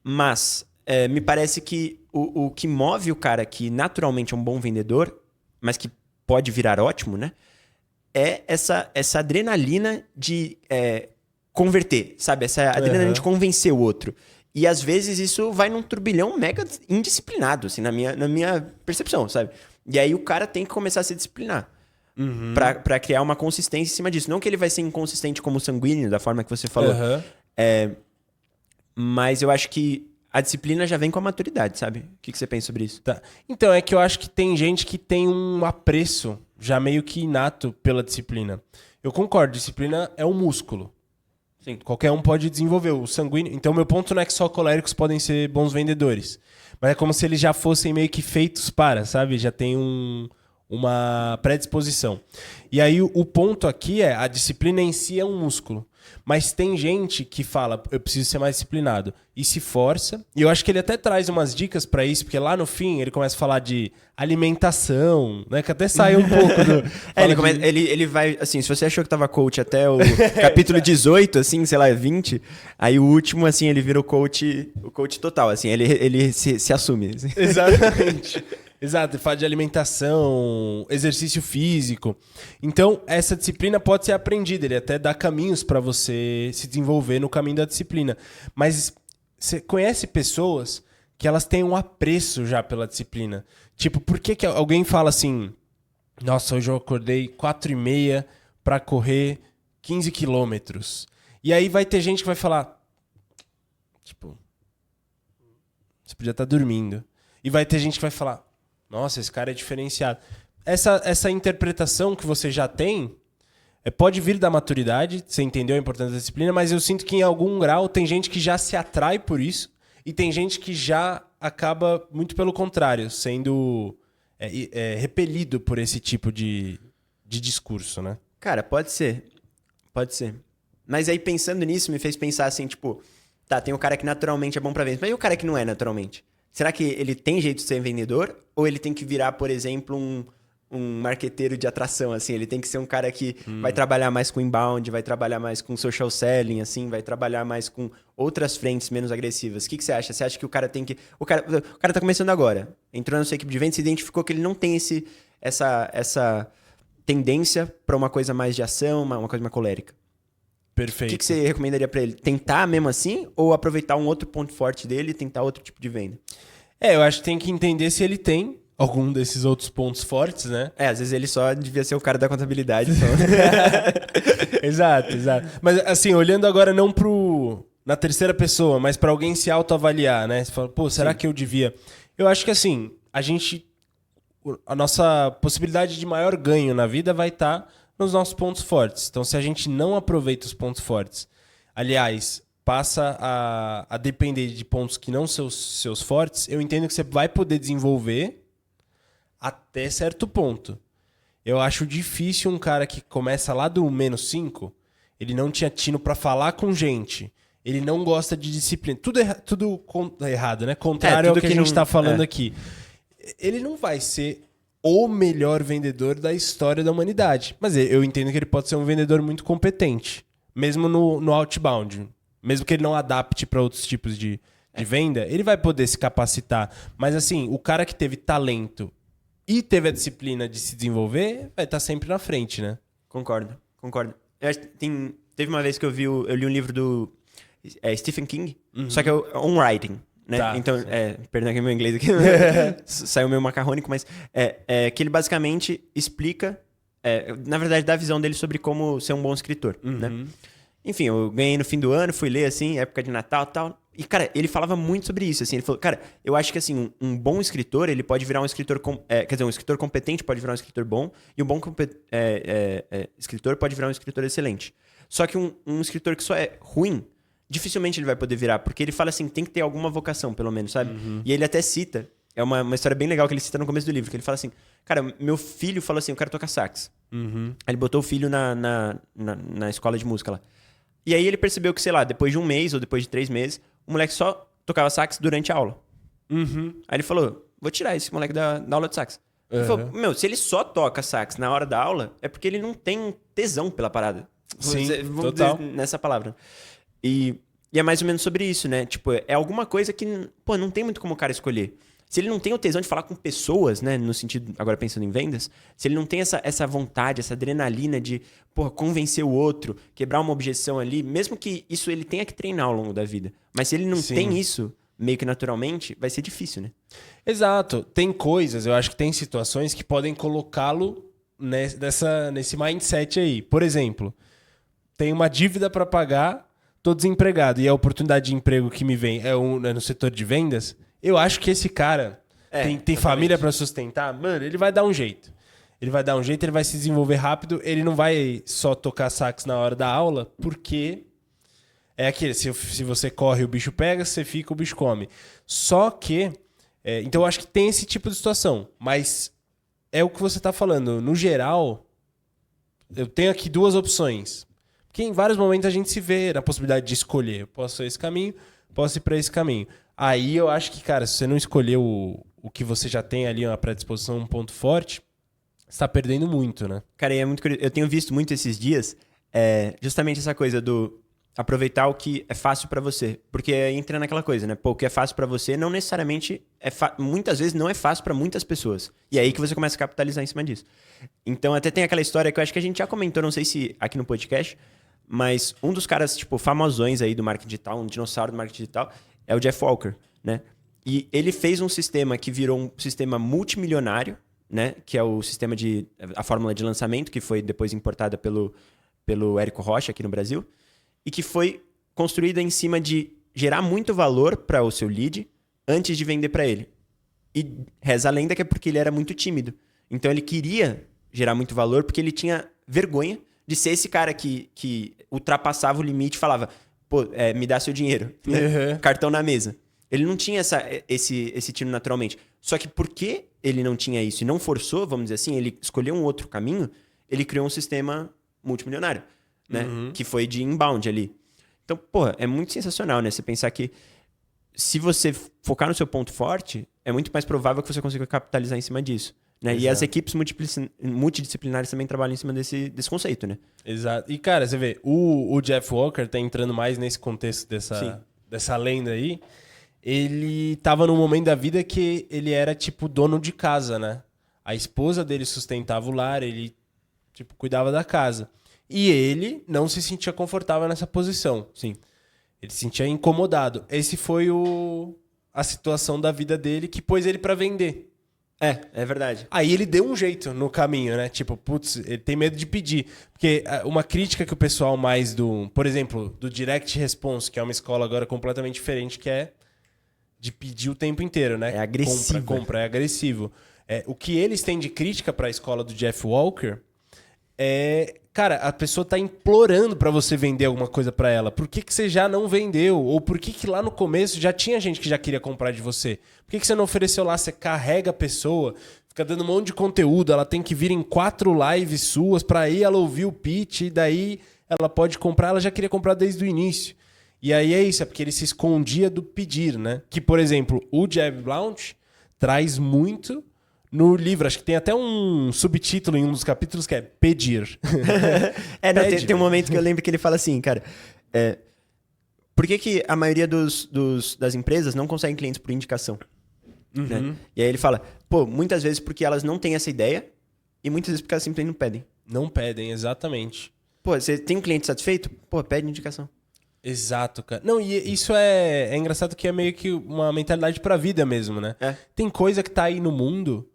Mas me parece que o que move o cara que naturalmente é um bom vendedor, mas que pode virar ótimo, né? É essa adrenalina de converter, sabe? Essa adrenalina de convencer o outro. E às vezes isso vai num turbilhão mega indisciplinado, assim, na minha percepção, sabe? E aí o cara tem que começar a se disciplinar. Pra criar uma consistência em cima disso. Não que ele vai ser inconsistente como sanguíneo, da forma que você falou. Mas eu acho que a disciplina já vem com a maturidade, sabe? O que você pensa sobre isso? Tá. Então, é que eu acho que tem gente que tem um apreço já meio que inato pela disciplina. Eu concordo, disciplina é um músculo. Sim. Qualquer um pode desenvolver. O sanguíneo... Então, meu ponto não é que só coléricos podem ser bons vendedores. Mas é como se eles já fossem meio que feitos para, sabe? Já tem uma predisposição. E aí, o ponto aqui é, a disciplina em si é um músculo. Mas tem gente que fala, eu preciso ser mais disciplinado. E se força. E eu acho que ele até traz umas dicas pra isso, porque lá no fim ele começa a falar de alimentação, né? Que até sai um pouco do... Ele vai, assim, se você achou que tava coach até o capítulo 18, assim, sei lá, 20, aí o último, assim, ele vira o coach total, assim, ele se assume. Assim. Exatamente. Exato, fala de alimentação, exercício físico. Então, essa disciplina pode ser aprendida, ele até dá caminhos para você se desenvolver no caminho da disciplina. Mas você conhece pessoas que elas têm um apreço já pela disciplina? Tipo, por que alguém fala assim, nossa, hoje eu acordei 4h30 para correr 15 quilômetros. E aí vai ter gente que vai falar, tipo, você podia estar dormindo. E vai ter gente que vai falar, nossa, esse cara é diferenciado. Essa interpretação que você já tem pode vir da maturidade, você entendeu a importância da disciplina, mas eu sinto que em algum grau tem gente que já se atrai por isso e tem gente que já acaba, muito pelo contrário, sendo repelido por esse tipo de discurso, né? Cara, pode ser. Pode ser. Mas aí pensando nisso, me fez pensar assim, tipo, tá, tem o cara que naturalmente é bom pra venda, mas e o cara que não é naturalmente? Será que ele tem jeito de ser vendedor? Ou ele tem que virar, por exemplo, um marqueteiro de atração, assim? Ele tem que ser um cara que vai trabalhar mais com inbound, vai trabalhar mais com social selling, assim, vai trabalhar mais com outras frentes menos agressivas. O que você acha? Você acha que o cara tem que... O cara tá começando agora. Entrou na sua equipe de vendas e identificou que ele não tem essa tendência para uma coisa mais de ação, uma coisa mais colérica. Perfeito. O que você recomendaria para ele? Tentar mesmo assim ou aproveitar um outro ponto forte dele e tentar outro tipo de venda? Eu acho que tem que entender se ele tem algum desses outros pontos fortes, né? Às vezes ele só devia ser o cara da contabilidade. Então. Exato. Mas assim, olhando agora não na terceira pessoa, mas para alguém se autoavaliar, né? Você fala, pô, será que eu devia? Eu acho que assim, a nossa possibilidade de maior ganho na vida vai estar nos nossos pontos fortes. Então, se a gente não aproveita os pontos fortes, aliás, passa a depender de pontos que não são seus fortes, eu entendo que você vai poder desenvolver até certo ponto. Eu acho difícil um cara que começa lá do -5, ele não tinha tino para falar com gente, ele não gosta de disciplina. Tudo errado, né? Contrário ao que a gente está falando aqui. Ele não vai ser o melhor vendedor da história da humanidade. Mas eu entendo que ele pode ser um vendedor muito competente, mesmo no outbound. Mesmo que ele não adapte para outros tipos de venda, ele vai poder se capacitar. Mas assim, o cara que teve talento e teve a disciplina de se desenvolver, vai estar sempre na frente, né? Concordo. Teve uma vez que eu li um livro do Stephen King, só que é on writing. Né? Tá, então, perdão que meu inglês aqui saiu meio macarrônico, mas que ele basicamente explica, na verdade, dá a visão dele sobre como ser um bom escritor, né? Enfim, eu ganhei no fim do ano, fui ler, assim, época de Natal e tal. E, cara, ele falava muito sobre isso, assim. Ele falou, cara, eu acho que, assim, um bom escritor, ele pode virar um escritor... quer dizer, um escritor competente pode virar um escritor bom, e um bom escritor pode virar um escritor excelente. Só que um escritor que só é ruim, dificilmente ele vai poder virar, porque ele fala assim, tem que ter alguma vocação, pelo menos, sabe? E ele até cita, é uma história bem legal que ele cita no começo do livro, que ele fala assim, cara, meu filho falou assim, eu quero tocar sax. Aí ele botou o filho na escola de música lá. E aí ele percebeu que, sei lá, depois de 1 mês ou depois de 3 meses, o moleque só tocava sax durante a aula. Aí ele falou, vou tirar esse moleque da aula de sax. Ele falou, se ele só toca sax na hora da aula, é porque ele não tem tesão pela parada. Sim, vamos total. dizer nessa palavra. E E é mais ou menos sobre isso, né? Tipo, é alguma coisa que, pô, não tem muito como o cara escolher. Se ele não tem o tesão de falar com pessoas, né? No sentido, agora pensando em vendas, se ele não tem essa vontade, essa adrenalina de, pô, convencer o outro, quebrar uma objeção ali, mesmo que isso ele tenha que treinar ao longo da vida. Mas se ele não Sim. tem isso, meio que naturalmente, vai ser difícil, né? Exato. Tem coisas, eu acho que tem situações que podem colocá-lo nesse mindset aí. Por exemplo, tem uma dívida para pagar, tô desempregado e a oportunidade de emprego que me vem é no setor de vendas. Eu acho que esse cara tem família para sustentar, mano, ele vai dar um jeito. Ele vai dar um jeito, ele vai se desenvolver rápido, ele não vai só tocar sax na hora da aula, porque é aquele, se você corre, o bicho pega, se você fica, o bicho come. Só que, então eu acho que tem esse tipo de situação, mas é o que você tá falando. No geral, eu tenho aqui duas opções. Porque em vários momentos a gente se vê na possibilidade de escolher. Eu posso ir esse caminho, posso ir para esse caminho. Aí eu acho que, cara, se você não escolher o que você já tem ali, uma predisposição, um ponto forte, você tá perdendo muito, né? Cara, e é muito curioso. Eu tenho visto muito esses dias justamente essa coisa do aproveitar o que é fácil pra você. Porque entra naquela coisa, né? Pô, o que é fácil pra você não necessariamente muitas vezes não é fácil pra muitas pessoas. E é aí que você começa a capitalizar em cima disso. Então até tem aquela história que eu acho que a gente já comentou, não sei se aqui no podcast, mas um dos caras, tipo, famosões aí do marketing digital, um dinossauro do marketing digital, é o Jeff Walker, né? E ele fez um sistema que virou um sistema multimilionário, né? Que é o sistema a fórmula de lançamento, que foi depois importada pelo Érico Rocha aqui no Brasil, e que foi construída em cima de gerar muito valor para o seu lead antes de vender para ele. E reza a lenda que é porque ele era muito tímido. Então ele queria gerar muito valor porque ele tinha vergonha de ser esse cara que ultrapassava o limite e falava, pô, me dá seu dinheiro, né? Cartão na mesa. Ele não tinha esse tino naturalmente. Só que porque ele não tinha isso e não forçou, vamos dizer assim, ele escolheu um outro caminho, ele criou um sistema multimilionário, né? Que foi de inbound ali. Então, porra, é muito sensacional, né? Você pensar que se você focar no seu ponto forte, é muito mais provável que você consiga capitalizar em cima disso. Né? E as equipes multidisciplinares também trabalham em cima desse conceito, né? Exato. E, cara, você vê, o Jeff Walker tá entrando mais nesse contexto dessa lenda aí. Ele tava num momento da vida que ele era, tipo, dono de casa, né? A esposa dele sustentava o lar, ele, tipo, cuidava da casa. E ele não se sentia confortável nessa posição. Sim. Ele se sentia incomodado. Esse foi a situação da vida dele que pôs ele pra vender. É verdade. Aí ele deu um jeito no caminho, né? Tipo, putz, ele tem medo de pedir. Porque uma crítica que o pessoal mais por exemplo, do Direct Response, que é uma escola agora completamente diferente, que é de pedir o tempo inteiro, né? É agressivo. Compra, é agressivo. O que eles têm de crítica pra escola do Jeff Walker cara, a pessoa tá implorando pra você vender alguma coisa pra ela. Por que você já não vendeu? Ou por que lá no começo já tinha gente que já queria comprar de você? Por que você não ofereceu lá? Você carrega a pessoa, fica dando um monte de conteúdo, ela tem que vir em 4 lives suas pra aí ela ouvir o pitch e daí ela pode comprar, ela já queria comprar desde o início. E aí é isso, é porque ele se escondia do pedir, né? Que, por exemplo, o Jeb Blount traz muito no livro, acho que tem até um subtítulo em um dos capítulos que é pedir. Tem um momento que eu lembro que ele fala assim, cara, por que a maioria das empresas não conseguem clientes por indicação? Né? E aí ele fala, pô, muitas vezes porque elas não têm essa ideia e muitas vezes porque elas simplesmente não pedem. Não pedem, exatamente. Pô, você tem um cliente satisfeito? Pô, pede indicação. Exato, cara. Não, e isso é engraçado que é meio que uma mentalidade pra vida mesmo, né? Tem coisa que tá aí no mundo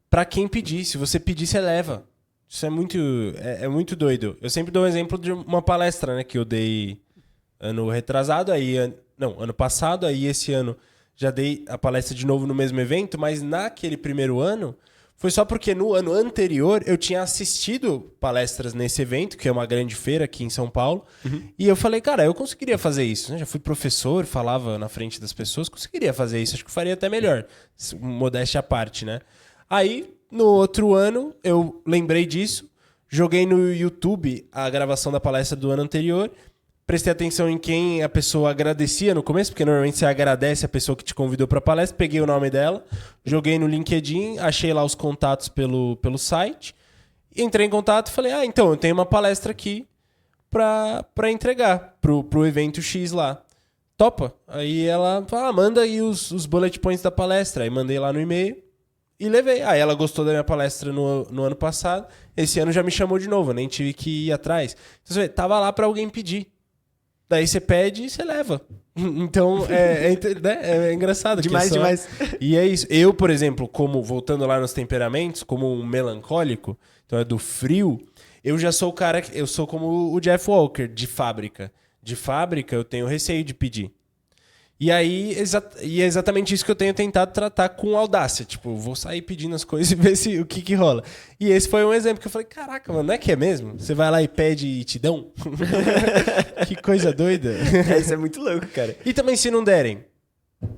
pra quem pedir. Se você pedir, você leva. Isso é muito doido. Eu sempre dou um exemplo de uma palestra, né, que eu dei ano retrasado, ano passado, aí esse ano já dei a palestra de novo no mesmo evento, mas naquele primeiro ano foi só porque no ano anterior eu tinha assistido palestras nesse evento, que é uma grande feira aqui em São Paulo, e eu falei, cara, eu conseguiria fazer isso, né? Já fui professor, falava na frente das pessoas, conseguiria fazer isso, acho que faria até melhor, modéstia à parte, né? Aí, no outro ano, eu lembrei disso, joguei no YouTube a gravação da palestra do ano anterior, prestei atenção em quem a pessoa agradecia no começo, porque normalmente você agradece a pessoa que te convidou para a palestra, peguei o nome dela, joguei no LinkedIn, achei lá os contatos pelo site, entrei em contato e falei, então, eu tenho uma palestra aqui, pra entregar pro evento X lá. Topa? Aí ela fala, manda aí os bullet points da palestra. Aí mandei lá no e-mail e levei. Aí ela gostou da minha palestra no ano passado. Esse ano já me chamou de novo, eu nem tive que ir atrás. Então, você vê, tava lá pra alguém pedir. Daí você pede e você leva. Então, é engraçado. Demais, demais. E é isso. Eu, por exemplo, voltando lá nos temperamentos, como um melancólico, então é do frio, eu já sou o cara, eu sou como o Jeff Walker, de fábrica. De fábrica, eu tenho receio de pedir. E aí, é exatamente isso que eu tenho tentado tratar com audácia. Tipo, eu vou sair pedindo as coisas e ver o que rola. E esse foi um exemplo que eu falei, caraca, mano, não é que é mesmo? Você vai lá e pede e te dão? Que coisa doida. Isso é muito louco, cara. E também se não derem.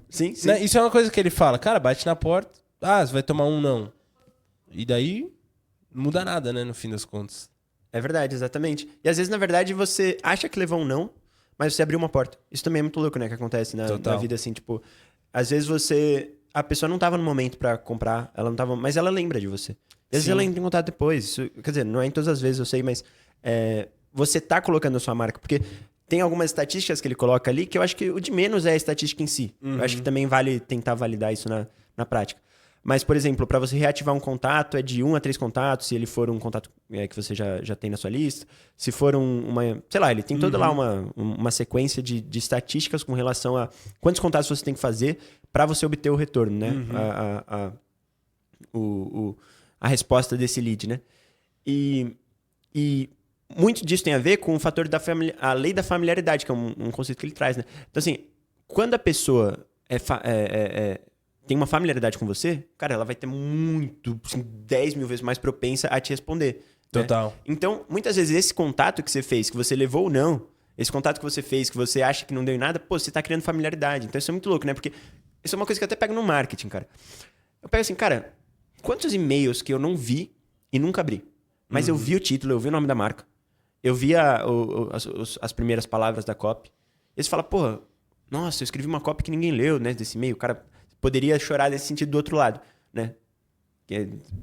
Sim, sim. Né? Isso é uma coisa que ele fala. Cara, bate na porta. Ah, você vai tomar um não. E daí, não muda nada, né, no fim das contas. É verdade, exatamente. E às vezes, na verdade, você acha que levou um não, mas você abriu uma porta. Isso também é muito louco, né? Que acontece na vida, assim, tipo... Às vezes a pessoa não tava no momento pra comprar, ela não tava... Mas ela lembra de você. Às vezes ela entra em contato depois. Isso, quer dizer, não é em todas as vezes, eu sei, mas... você tá colocando a sua marca. Porque tem algumas estatísticas que ele coloca ali que eu acho que o de menos é a estatística em si. Eu acho que também vale tentar validar isso na prática. Mas, por exemplo, para você reativar um contato, é de 1 a 3 contatos, se ele for um contato que você já tem na sua lista. Se for uma... Sei lá, ele tem toda lá uma sequência de estatísticas com relação a quantos contatos você tem que fazer para você obter o retorno, né? A resposta desse lead, né? E muito disso tem a ver com o fator a lei da familiaridade, que é um conceito que ele traz, né? Então, assim, quando a pessoa tem uma familiaridade com você, cara, ela vai ter muito, assim, 10 mil vezes mais propensa a te responder. Total. Né? Então, muitas vezes, esse contato que você fez, que você levou ou não, esse contato que você fez, que você acha que não deu em nada, pô, você tá criando familiaridade. Então, isso é muito louco, né? Porque isso é uma coisa que eu até pego no marketing, cara. Eu pego assim, cara, quantos e-mails que eu não vi e nunca abri? Mas eu vi o título, eu vi o nome da marca. Eu vi as primeiras palavras da copy. E você fala, porra, nossa, eu escrevi uma copy que ninguém leu, né? Desse e-mail. O cara poderia chorar nesse sentido do outro lado, né?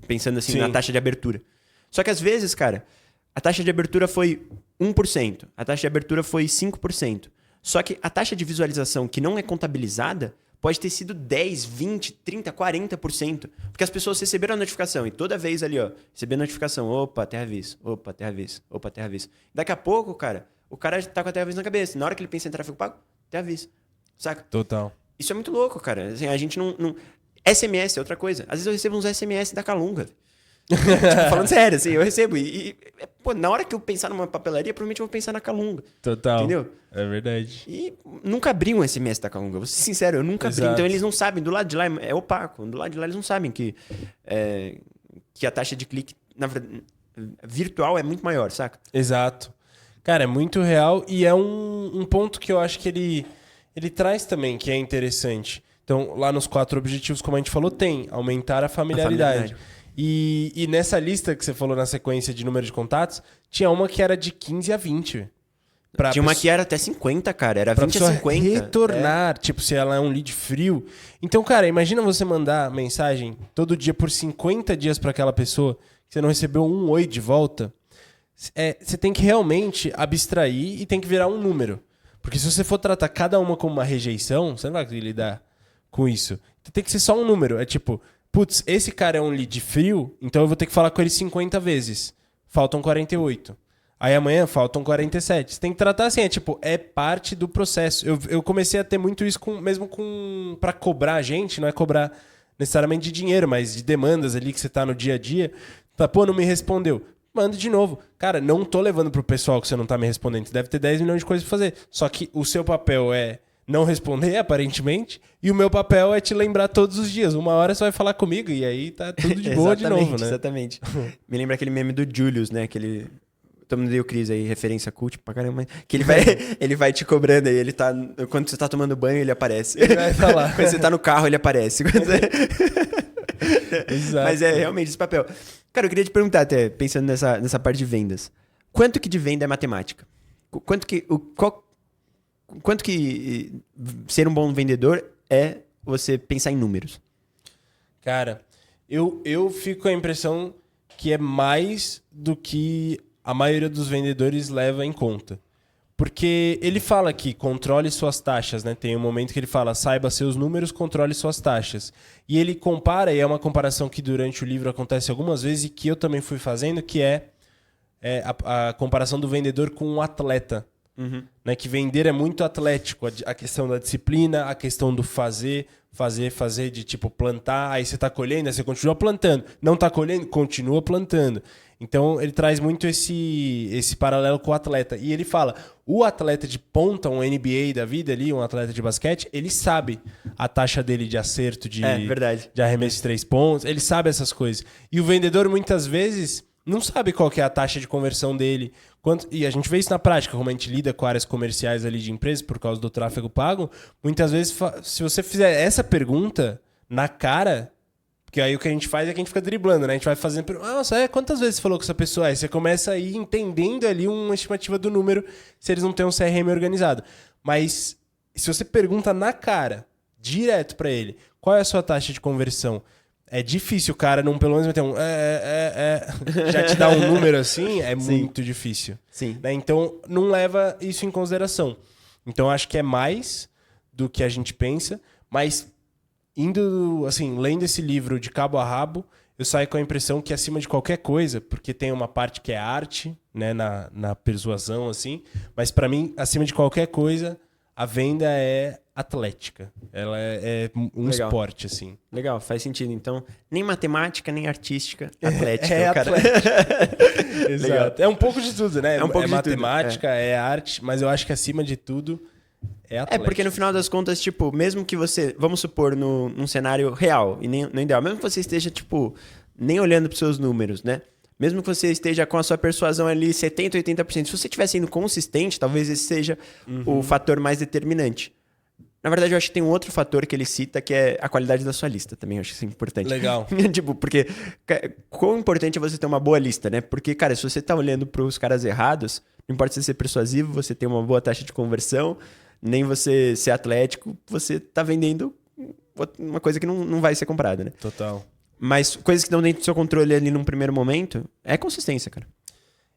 Pensando assim na taxa de abertura. Só que às vezes, cara, a taxa de abertura foi 1%. A taxa de abertura foi 5%. Só que a taxa de visualização que não é contabilizada pode ter sido 10, 20, 30, 40%. Porque as pessoas receberam a notificação e toda vez ali, ó, receber a notificação, opa, terra aviso, opa, terra aviso, opa, terra aviso. Daqui a pouco, cara, o cara tá com a terra aviso na cabeça. Na hora que ele pensa em tráfego pago, terra aviso. Saca? Total. Isso é muito louco, cara. Assim, a gente não... SMS é outra coisa. Às vezes eu recebo uns SMS da Calunga. Tipo, falando sério, assim, eu recebo. Pô, na hora que eu pensar numa papelaria, provavelmente eu vou pensar na Calunga. Total. Entendeu? É verdade. E nunca abri um SMS da Calunga. Vou ser sincero, eu nunca abri. Então eles não sabem. Do lado de lá é opaco. Do lado de lá eles não sabem que a taxa de clique, na verdade, virtual é muito maior, saca? Exato. Cara, é muito real e é um ponto que eu acho que ele traz também, que é interessante. Então, lá nos 4 objetivos, como a gente falou, tem aumentar a familiaridade. E nessa lista que você falou na sequência de número de contatos, tinha uma que era de 15 a 20. Tinha uma que era até 50, cara. Era 20 a 50. Retornar, tipo, se ela é um lead frio. Então, cara, imagina você mandar mensagem todo dia por 50 dias para aquela pessoa, que você não recebeu um oi de volta. Você tem que realmente abstrair e tem que virar um número. Porque se você for tratar cada uma como uma rejeição, você não vai lidar com isso. Então, tem que ser só um número. É tipo, putz, esse cara é um lead frio, então eu vou ter que falar com ele 50 vezes. Faltam 48. Aí amanhã faltam 47. Você tem que tratar assim, é parte do processo. Eu comecei a ter muito isso mesmo pra cobrar a gente, não é cobrar necessariamente de dinheiro, mas de demandas ali que você tá no dia a dia. Tá, pô, não me respondeu. Manda de novo. Cara, não tô levando pro pessoal que você não tá me respondendo. Você deve ter 10 milhões de coisas pra fazer. Só que o seu papel é não responder, aparentemente, e o meu papel é te lembrar todos os dias. Uma hora você vai falar comigo e aí tá tudo de boa de novo, né? Exatamente. Me lembra aquele meme do Julius, né? Aquele... Todo mundo deu Cris aí, referência cult pra caramba. Que ele vai te cobrando aí. Ele tá... Quando você tá tomando banho, ele aparece. Ele vai falar. Quando você tá no carro, ele aparece. Exato. Mas é realmente esse papel. Cara, eu queria te perguntar até, pensando nessa parte de vendas. Quanto que de venda é matemática? Quanto que ser um bom vendedor é você pensar em números? Cara, eu fico com a impressão que é mais do que a maioria dos vendedores leva em conta. Porque ele fala aqui, controle suas taxas, né? Tem um momento que ele fala, saiba seus números, controle suas taxas. E ele compara, e é uma comparação que durante o livro acontece algumas vezes e que eu também fui fazendo, que é a comparação do vendedor com um atleta. Né? Que vender é muito atlético. A questão da disciplina, a questão do fazer, de tipo plantar, aí você tá colhendo, aí você continua plantando. Não tá colhendo, continua plantando. Então ele traz muito esse paralelo com o atleta. E ele fala, o atleta de ponta, um NBA da vida ali, um atleta de basquete, ele sabe a taxa dele de acerto, de arremesso de 3 pontos, ele sabe essas coisas. E o vendedor muitas vezes não sabe qual que é a taxa de conversão dele. E a gente vê isso na prática, como a gente lida com áreas comerciais ali de empresas por causa do tráfego pago. Muitas vezes, se você fizer essa pergunta na cara, porque aí o que a gente faz é que a gente fica driblando, né? A gente vai fazendo... Nossa, quantas vezes você falou com essa pessoa? Aí você começa a ir entendendo ali uma estimativa do número se eles não têm um CRM organizado. Mas se você pergunta na cara, direto para ele, qual é a sua taxa de conversão? É difícil o cara não pelo menos meter um... já te dá um número assim, muito difícil. Sim. Né? Então, não leva isso em consideração. Então, acho que é mais do que a gente pensa, mas indo, assim, lendo esse livro de cabo a rabo, eu saio com a impressão que acima de qualquer coisa, porque tem uma parte que é arte, né, na persuasão, assim, mas para mim, acima de qualquer coisa, a venda é atlética. Ela é um esporte, assim. Legal, faz sentido. Então, nem matemática, nem artística, atlética. Atlética. Exato. É um pouco de tudo, né? É um pouco de matemática, é arte, mas eu acho que acima de tudo é atlética. Porque no final das contas, tipo, mesmo que você, vamos supor, num cenário real, e nem no ideal, mesmo que você esteja, tipo, nem olhando para os seus números, né? Mesmo que você esteja com a sua persuasão ali 70%, 80%, se você estiver sendo consistente, talvez esse seja o fator mais determinante. Na verdade, eu acho que tem um outro fator que ele cita, que é a qualidade da sua lista também. Eu acho isso importante. Legal. Tipo, porque quão importante é você ter uma boa lista, né? Porque, cara, se você tá olhando para os caras errados, não importa você ser persuasivo, você ter uma boa taxa de conversão, nem você ser atlético, você tá vendendo uma coisa que não vai ser comprada, né? Total. Mas coisas que estão dentro do seu controle ali num primeiro momento, é consistência, cara.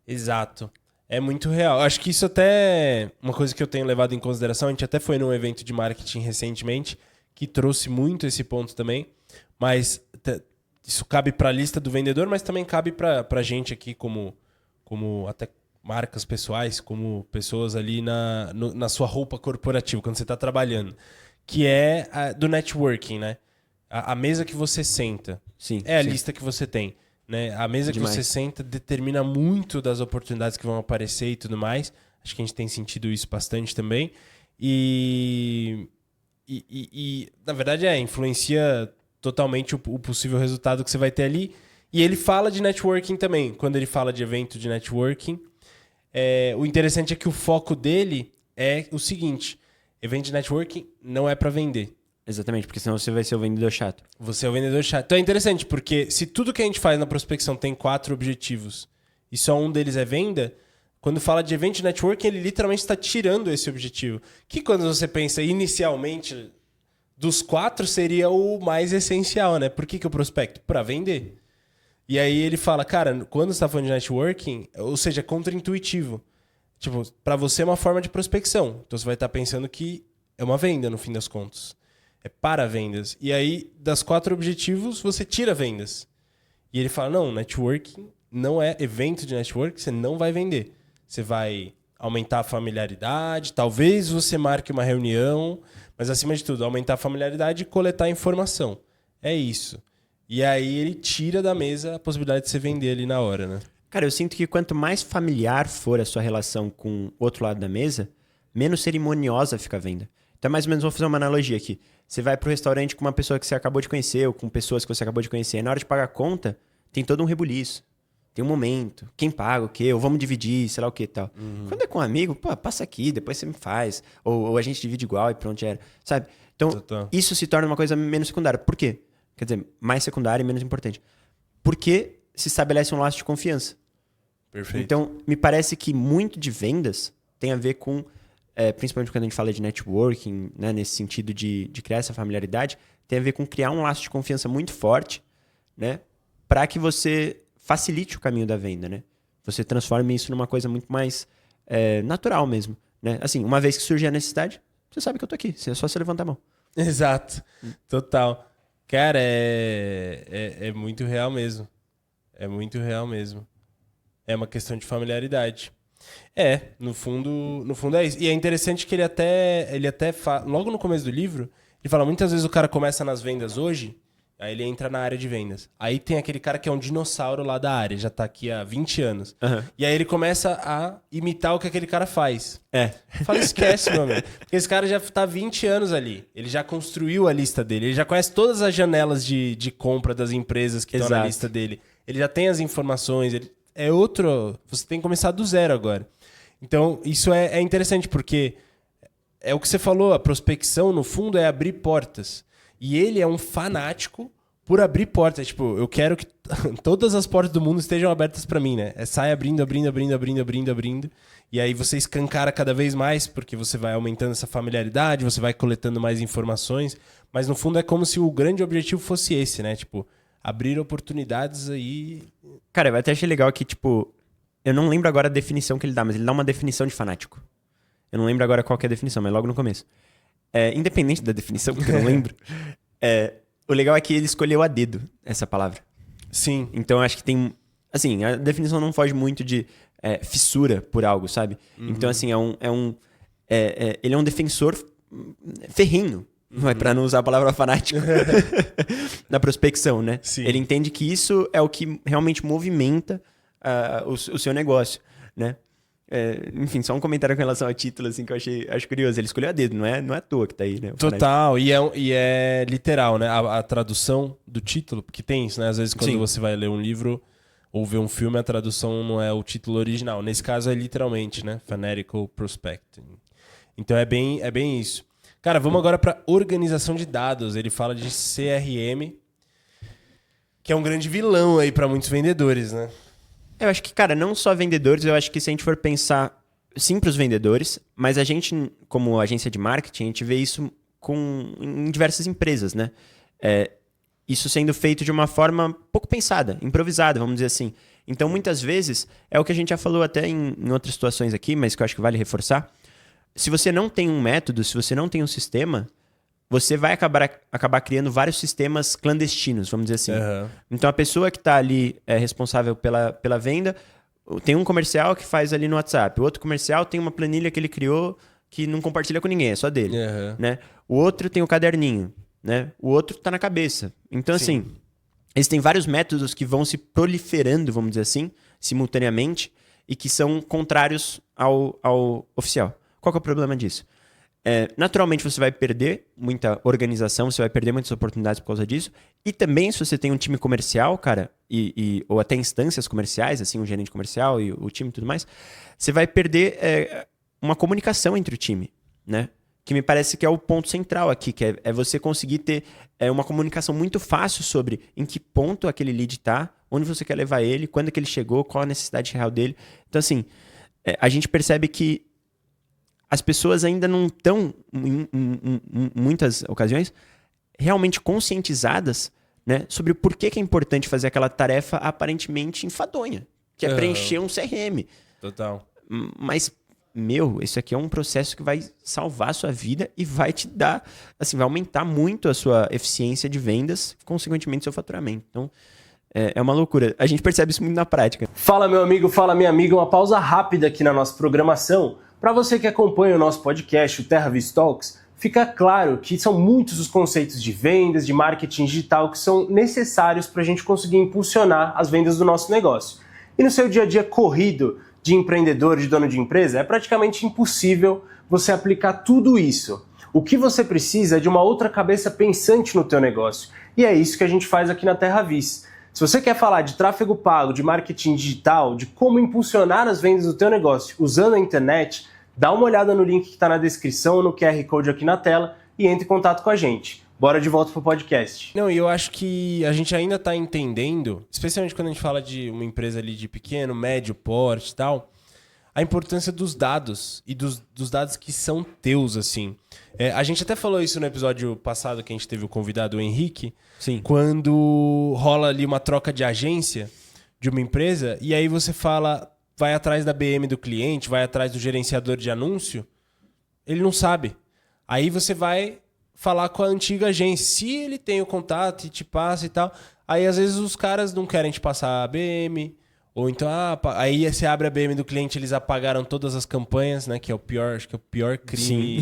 Exato. É muito real. Acho que isso até é uma coisa que eu tenho levado em consideração. A gente até foi num evento de marketing recentemente que trouxe muito esse ponto também. Mas isso cabe para a lista do vendedor, mas também cabe para a gente aqui como até marcas pessoais, como pessoas ali na sua roupa corporativa, quando você está trabalhando. Que é do networking, né? A mesa que você senta. Sim, é a lista que você tem. Né? A mesa que você senta determina muito das oportunidades que vão aparecer e tudo mais. Acho que a gente tem sentido isso bastante também. E na verdade, influencia totalmente o possível resultado que você vai ter ali. E ele fala de networking também. Quando ele fala de evento de networking, o interessante é que o foco dele é o seguinte. Evento de networking não é para vender. Exatamente, porque senão você vai ser o vendedor chato. Você é o vendedor chato. Então é interessante, porque se tudo que a gente faz na prospecção tem 4 objetivos e só um deles é venda, quando fala de evento de networking, ele literalmente está tirando esse objetivo. Que quando você pensa inicialmente, dos 4 seria o mais essencial, né? Por que eu prospecto? Para vender. E aí ele fala, cara, quando você está falando de networking, ou seja, é contra-intuitivo. Tipo, para você é uma forma de prospecção. Então você vai estar pensando que é uma venda no fim das contas. É para vendas. E aí, das 4 objetivos, você tira vendas. E ele fala, não, networking não é evento de networking, você não vai vender. Você vai aumentar a familiaridade, talvez você marque uma reunião, mas acima de tudo, aumentar a familiaridade e coletar informação. É isso. E aí ele tira da mesa a possibilidade de você vender ali na hora, né? Cara, eu sinto que quanto mais familiar for a sua relação com o outro lado da mesa, menos cerimoniosa fica a venda. Então, mais ou menos, vou fazer uma analogia aqui. Você vai pro restaurante com uma pessoa que você acabou de conhecer ou com pessoas que você acabou de conhecer. E na hora de pagar a conta, tem todo um rebuliço. Tem um momento. Quem paga o quê? Ou vamos dividir, sei lá o que e tal. Quando é com um amigo, pô, passa aqui, depois você me faz. Ou a gente divide igual e pronto, já era. Sabe? Então, isso se torna uma coisa menos secundária. Por quê? Quer dizer, mais secundária e menos importante. Porque se estabelece um laço de confiança. Perfeito. Então, me parece que muito de vendas tem a ver com... principalmente quando a gente fala de networking, né, nesse sentido de criar essa familiaridade, tem a ver com criar um laço de confiança muito forte, né, para que você facilite o caminho da venda, né? você transforme isso numa coisa muito mais natural mesmo, né? Assim, uma vez que surgir a necessidade, você sabe que eu tô aqui, é só você levantar a mão. Exato, total. Cara, é muito real mesmo. É muito real mesmo. É uma questão de familiaridade. No fundo é isso. E é interessante que ele até fala, logo no começo do livro, ele fala, muitas vezes o cara começa nas vendas hoje, aí ele entra na área de vendas. Aí tem aquele cara que é um dinossauro lá da área, já tá aqui há 20 anos. Uhum. E aí ele começa a imitar o que aquele cara faz. Fala, esquece, meu amigo. Porque esse cara já tá há 20 anos ali. Ele já construiu a lista dele. Ele já conhece todas as janelas de compra das empresas que estão na lista dele. Ele já tem as informações. Você tem que começar do zero agora. Então, isso é interessante, porque é o que você falou, a prospecção, no fundo, é abrir portas. E ele é um fanático por abrir portas. Tipo, eu quero que todas as portas do mundo estejam abertas para mim, né? Sai abrindo. E aí você escancara cada vez mais, porque você vai aumentando essa familiaridade, você vai coletando mais informações. Mas, no fundo, é como se o grande objetivo fosse esse, né? Tipo, abrir oportunidades aí... Cara, eu até achei legal que, tipo... Eu não lembro agora a definição que ele dá, mas ele dá uma definição de fanático. Eu não lembro agora qual que é a definição, mas logo no começo. Independente da definição, porque eu não lembro, o legal é que ele escolheu a dedo essa palavra. Sim. Então eu acho que tem... Assim, a definição não foge muito de fissura por algo, sabe? Uhum. Então, assim, ele é um defensor ferrenho, pra não usar a palavra fanático, na prospecção, né? Sim. Ele entende que isso é o que realmente movimenta o seu negócio, né? Enfim, só um comentário com relação ao título, assim, que eu acho curioso. Ele escolheu a dedo, não é à toa que tá aí, né? Total, e é literal, né? A tradução do título, porque tem isso, né? Às vezes quando você vai ler um livro ou ver um filme, a tradução não é o título original. Nesse caso é literalmente, né? Fanatical Prospecting. Então é bem isso. Cara, vamos agora para organização de dados. Ele fala de CRM, que é um grande vilão aí para muitos vendedores, né? Eu acho que, cara, não só vendedores, eu acho que se a gente for pensar, sim, para os vendedores, mas a gente, como agência de marketing, a gente vê isso em diversas empresas, né? Isso sendo feito de uma forma pouco pensada, improvisada, vamos dizer assim. Então, muitas vezes, é o que a gente já falou até em outras situações aqui, mas que eu acho que vale reforçar. Se você não tem um método, se você não tem um sistema, você vai acabar criando vários sistemas clandestinos, vamos dizer assim. Uhum. Então, a pessoa que está ali responsável pela venda, tem um comercial que faz ali no WhatsApp. O outro comercial tem uma planilha que ele criou que não compartilha com ninguém, é só dele. Uhum. Né? O outro tem o caderninho, né? O outro está na cabeça. Então, assim, existem vários métodos que vão se proliferando, vamos dizer assim, simultaneamente, e que são contrários ao oficial. Qual que é o problema disso? Naturalmente você vai perder muita organização, você vai perder muitas oportunidades por causa disso. E também, se você tem um time comercial, cara, ou até instâncias comerciais, assim, um gerente comercial e o time e tudo mais, você vai perder uma comunicação entre o time, né? Que me parece que é o ponto central aqui, que é você conseguir ter uma comunicação muito fácil sobre em que ponto aquele lead está, onde você quer levar ele, quando que ele chegou, qual a necessidade real dele. Então, assim, a gente percebe que as pessoas ainda não estão, em muitas ocasiões, realmente conscientizadas, né, sobre o porquê que é importante fazer aquela tarefa aparentemente enfadonha, que é preencher um CRM. Total. Mas, isso aqui é um processo que vai salvar a sua vida e vai te dar, assim, vai aumentar muito a sua eficiência de vendas, consequentemente seu faturamento. Então, é uma loucura. A gente percebe isso muito na prática. Fala, meu amigo, fala, minha amiga. Uma pausa rápida aqui na nossa programação. Para você que acompanha o nosso podcast, o TerraVis Talks, fica claro que são muitos os conceitos de vendas, de marketing digital que são necessários para a gente conseguir impulsionar as vendas do nosso negócio. E no seu dia a dia corrido de empreendedor, de dono de empresa, é praticamente impossível você aplicar tudo isso. O que você precisa é de uma outra cabeça pensante no teu negócio. E é isso que a gente faz aqui na TerraVis. Se você quer falar de tráfego pago, de marketing digital, de como impulsionar as vendas do teu negócio usando a internet, dá uma olhada no link que está na descrição, no QR Code aqui na tela e entre em contato com a gente. Bora de volta pro podcast. Não, e eu acho que a gente ainda está entendendo, especialmente quando a gente fala de uma empresa ali de pequeno, médio porte e tal, a importância dos dados e dos dados que são teus, assim. A gente até falou isso no episódio passado que a gente teve o convidado, o Henrique. Sim. Quando rola ali uma troca de agência de uma empresa e aí você fala, vai atrás da BM do cliente, vai atrás do gerenciador de anúncio, ele não sabe. Aí você vai falar com a antiga agência. Se ele tem o contato e te passa e tal, aí às vezes os caras não querem te passar a BM, ou então, aí você abre a BM do cliente, eles apagaram todas as campanhas, né? Que é o pior, acho que é o pior crime.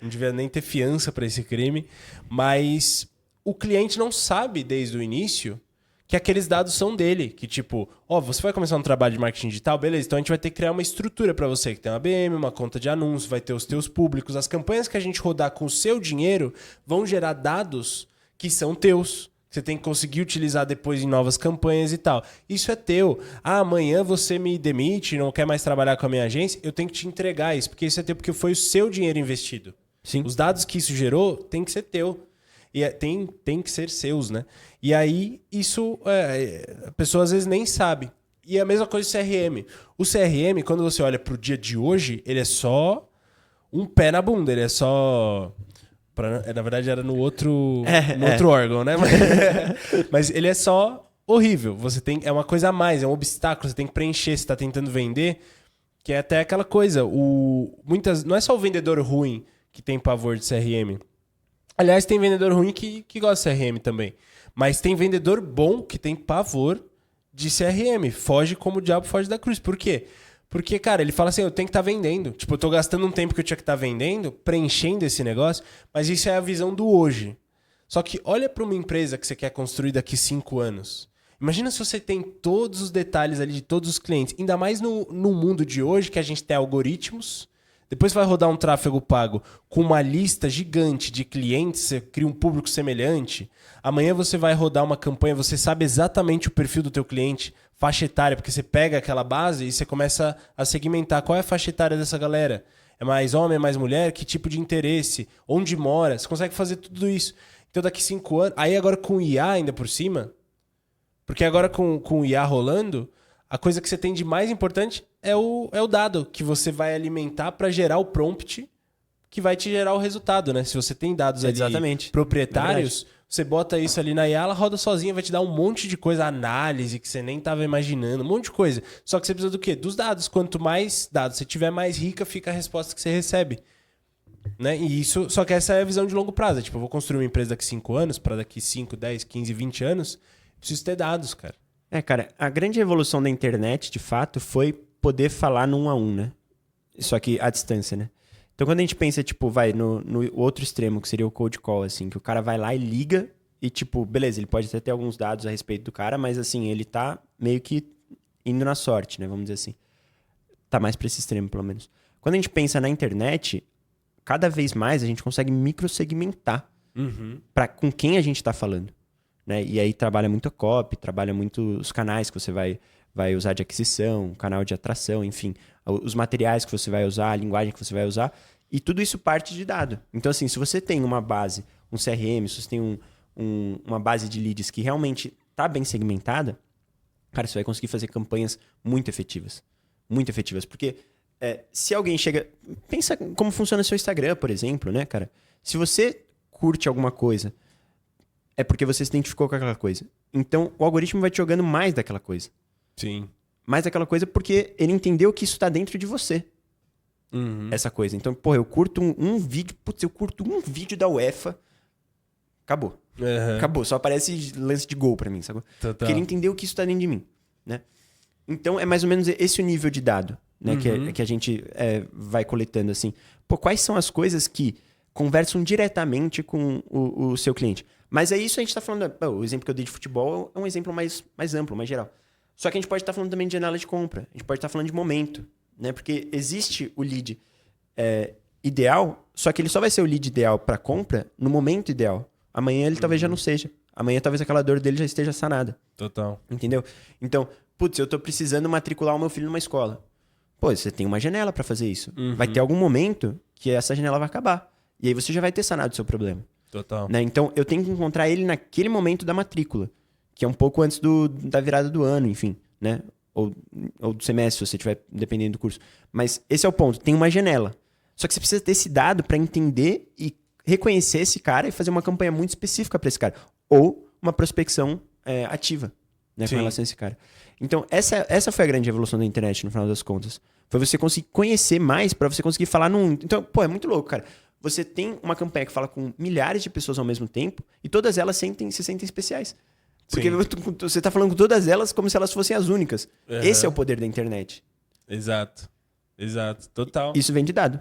Não devia nem ter fiança para esse crime. Mas o cliente não sabe desde o início que aqueles dados são dele. Que tipo, você vai começar um trabalho de marketing digital, beleza, então a gente vai ter que criar uma estrutura para você, que tem uma BM, uma conta de anúncio, vai ter os teus públicos. As campanhas que a gente rodar com o seu dinheiro vão gerar dados que são teus. Você tem que conseguir utilizar depois em novas campanhas e tal. Isso é teu. Amanhã você me demite, não quer mais trabalhar com a minha agência, eu tenho que te entregar isso, porque isso é teu, porque foi o seu dinheiro investido. Sim. Os dados que isso gerou tem que ser teu. E tem que ser seus, né? E aí, isso a pessoa às vezes nem sabe. E é a mesma coisa do CRM. O CRM, quando você olha pro dia de hoje, ele é só um pé na bunda. Ele é só... na verdade, era no outro órgão, né? Mas ele é só horrível. É uma coisa a mais, é um obstáculo. Você tem que preencher, você está tentando vender. Que é até aquela coisa. Não é só o vendedor ruim que tem pavor de CRM. Aliás, tem vendedor ruim que gosta de CRM também. Mas tem vendedor bom que tem pavor de CRM. Foge como o diabo foge da cruz. Por quê? Porque, cara, ele fala assim, eu tenho que estar vendendo. Tipo, eu tô gastando um tempo que eu tinha que estar vendendo, preenchendo esse negócio, mas isso é a visão do hoje. Só que olha para uma empresa que você quer construir daqui 5 anos. Imagina se você tem todos os detalhes ali de todos os clientes. Ainda mais no mundo de hoje, que a gente tem algoritmos. Depois vai rodar um tráfego pago com uma lista gigante de clientes, você cria um público semelhante. Amanhã você vai rodar uma campanha, você sabe exatamente o perfil do teu cliente, faixa etária, porque você pega aquela base e você começa a segmentar qual é a faixa etária dessa galera. É mais homem, é mais mulher? Que tipo de interesse? Onde mora? Você consegue fazer tudo isso. Então daqui 5 anos... Aí agora com o IA ainda por cima, porque agora com o IA rolando, a coisa que você tem de mais importante é o dado que você vai alimentar para gerar o prompt que vai te gerar o resultado, né? Se você tem dados ali proprietários, você bota isso ali na IA, ela roda sozinha, vai te dar um monte de coisa, análise que você nem estava imaginando, um monte de coisa. Só que você precisa do quê? Dos dados. Quanto mais dados você tiver, mais rica fica a resposta que você recebe. Né? E isso, só que essa é a visão de longo prazo. Tipo, eu vou construir uma empresa daqui 5 anos, para daqui 5, 10, 15, 20 anos, preciso ter dados, cara. Cara, a grande revolução da internet, de fato, foi poder falar no 1 a 1, né? Só que à distância, né? Então, quando a gente pensa, tipo, vai no outro extremo, que seria o cold call, assim, que o cara vai lá e liga e, tipo, beleza, ele pode até ter alguns dados a respeito do cara, mas, assim, ele tá meio que indo na sorte, né? Vamos dizer assim. Tá mais pra esse extremo, pelo menos. Quando a gente pensa na internet, cada vez mais a gente consegue microsegmentar com quem a gente tá falando. Né? E aí trabalha muito a copy, trabalha muito os canais que você vai usar de aquisição, canal de atração, enfim, os materiais que você vai usar, a linguagem que você vai usar, e tudo isso parte de dado. Então, assim, se você tem uma base, um CRM, se você tem uma base de leads que realmente está bem segmentada, cara, você vai conseguir fazer campanhas muito efetivas. Muito efetivas. Porque se alguém chega... Pensa como funciona o seu Instagram, por exemplo, né, cara? Se você curte alguma coisa... é porque você se identificou com aquela coisa. Então, o algoritmo vai te jogando mais daquela coisa. Sim. Mais daquela coisa porque ele entendeu que isso está dentro de você. Essa coisa. Então, eu curto um vídeo... Putz, eu curto um vídeo da UEFA. Acabou. Acabou. Só aparece lance de gol pra mim, sabe? Total. Porque ele entendeu que isso está dentro de mim. Né? Então, é mais ou menos esse o nível de dado, né? Que a gente vai coletando, assim. Quais são as coisas que conversam diretamente com o seu cliente? Mas é isso, a gente está falando... o exemplo que eu dei de futebol é um exemplo mais amplo, mais geral. Só que a gente pode estar falando também de janela de compra. A gente pode estar falando de momento. Né? Porque existe o lead ideal, só que ele só vai ser o lead ideal para compra no momento ideal. Amanhã ele talvez já não seja. Amanhã talvez aquela dor dele já esteja sanada. Total. Entendeu? Então, eu tô precisando matricular o meu filho numa escola. Você tem uma janela para fazer isso. Vai ter algum momento que essa janela vai acabar. E aí você já vai ter sanado o seu problema. Total. Né? Então, eu tenho que encontrar ele naquele momento da matrícula, que é um pouco antes da virada do ano, enfim, né? Ou do semestre, se você estiver dependendo do curso. Mas esse é o ponto, tem uma janela. Só que você precisa ter esse dado para entender e reconhecer esse cara e fazer uma campanha muito específica para esse cara. Ou uma prospecção ativa. né, com Sim. relação a esse cara. Então, essa foi a grande evolução da internet, no final das contas. Foi você conseguir conhecer mais pra você conseguir falar num... Então, pô, é muito louco, cara. Você tem uma campanha que fala com milhares de pessoas ao mesmo tempo e todas elas se sentem especiais. Porque você tá falando com todas elas como se elas fossem as únicas. Uhum. Esse é o poder da internet. Exato. Total. Isso vem de dado.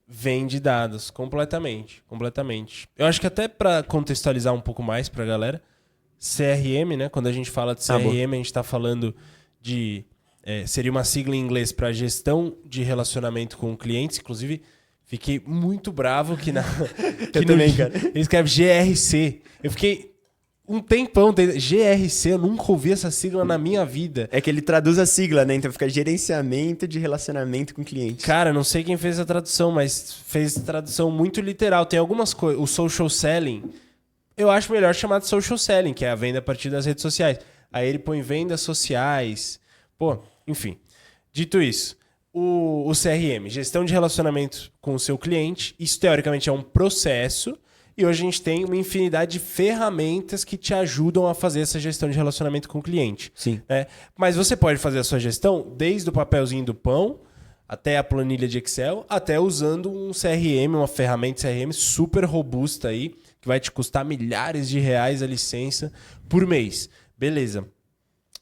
Vem de dados, completamente. Eu acho que até para contextualizar um pouco mais pra galera, CRM, né? Quando a gente fala de CRM, a gente tá falando de... seria uma sigla em inglês para gestão de relacionamento com clientes. Inclusive, fiquei muito bravo que Eu também, cara. ele escreve GRC. Eu fiquei um tempão... GRC, eu nunca ouvi essa sigla na minha vida. É que ele traduz a sigla, né? Então fica gerenciamento de relacionamento com cliente. Cara, não sei quem fez a tradução, mas fez tradução muito literal. Tem algumas coisas... O social selling, eu acho melhor chamar de social selling, que é a venda a partir das redes sociais. Aí ele põe vendas sociais. Pô, enfim. Dito isso, o CRM, gestão de relacionamento com o seu cliente, isso teoricamente é um processo. E hoje a gente tem uma infinidade de ferramentas que te ajudam a fazer essa gestão de relacionamento com o cliente. Sim. Né? Mas você pode fazer a sua gestão desde o papelzinho do pão até a planilha de Excel, até usando um CRM, uma ferramenta de CRM super robusta aí, que vai te custar milhares de reais a licença por mês. Beleza.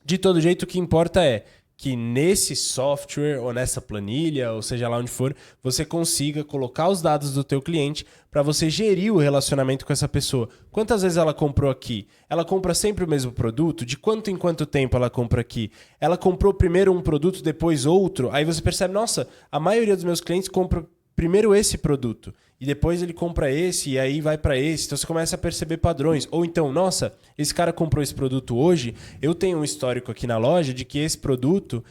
De todo jeito, o que importa é que nesse software ou nessa planilha, ou seja lá onde for, você consiga colocar os dados do teu cliente para você gerir o relacionamento com essa pessoa. Quantas vezes ela comprou aqui? Ela compra sempre o mesmo produto? De quanto em quanto tempo ela compra aqui? Ela comprou primeiro um produto, depois outro? Aí você percebe, nossa, a maioria dos meus clientes compra primeiro esse produto e depois ele compra esse e aí vai para esse. Então você começa a perceber padrões. Ou então, nossa, esse cara comprou esse produto hoje, eu tenho um histórico aqui na loja de que esse produto,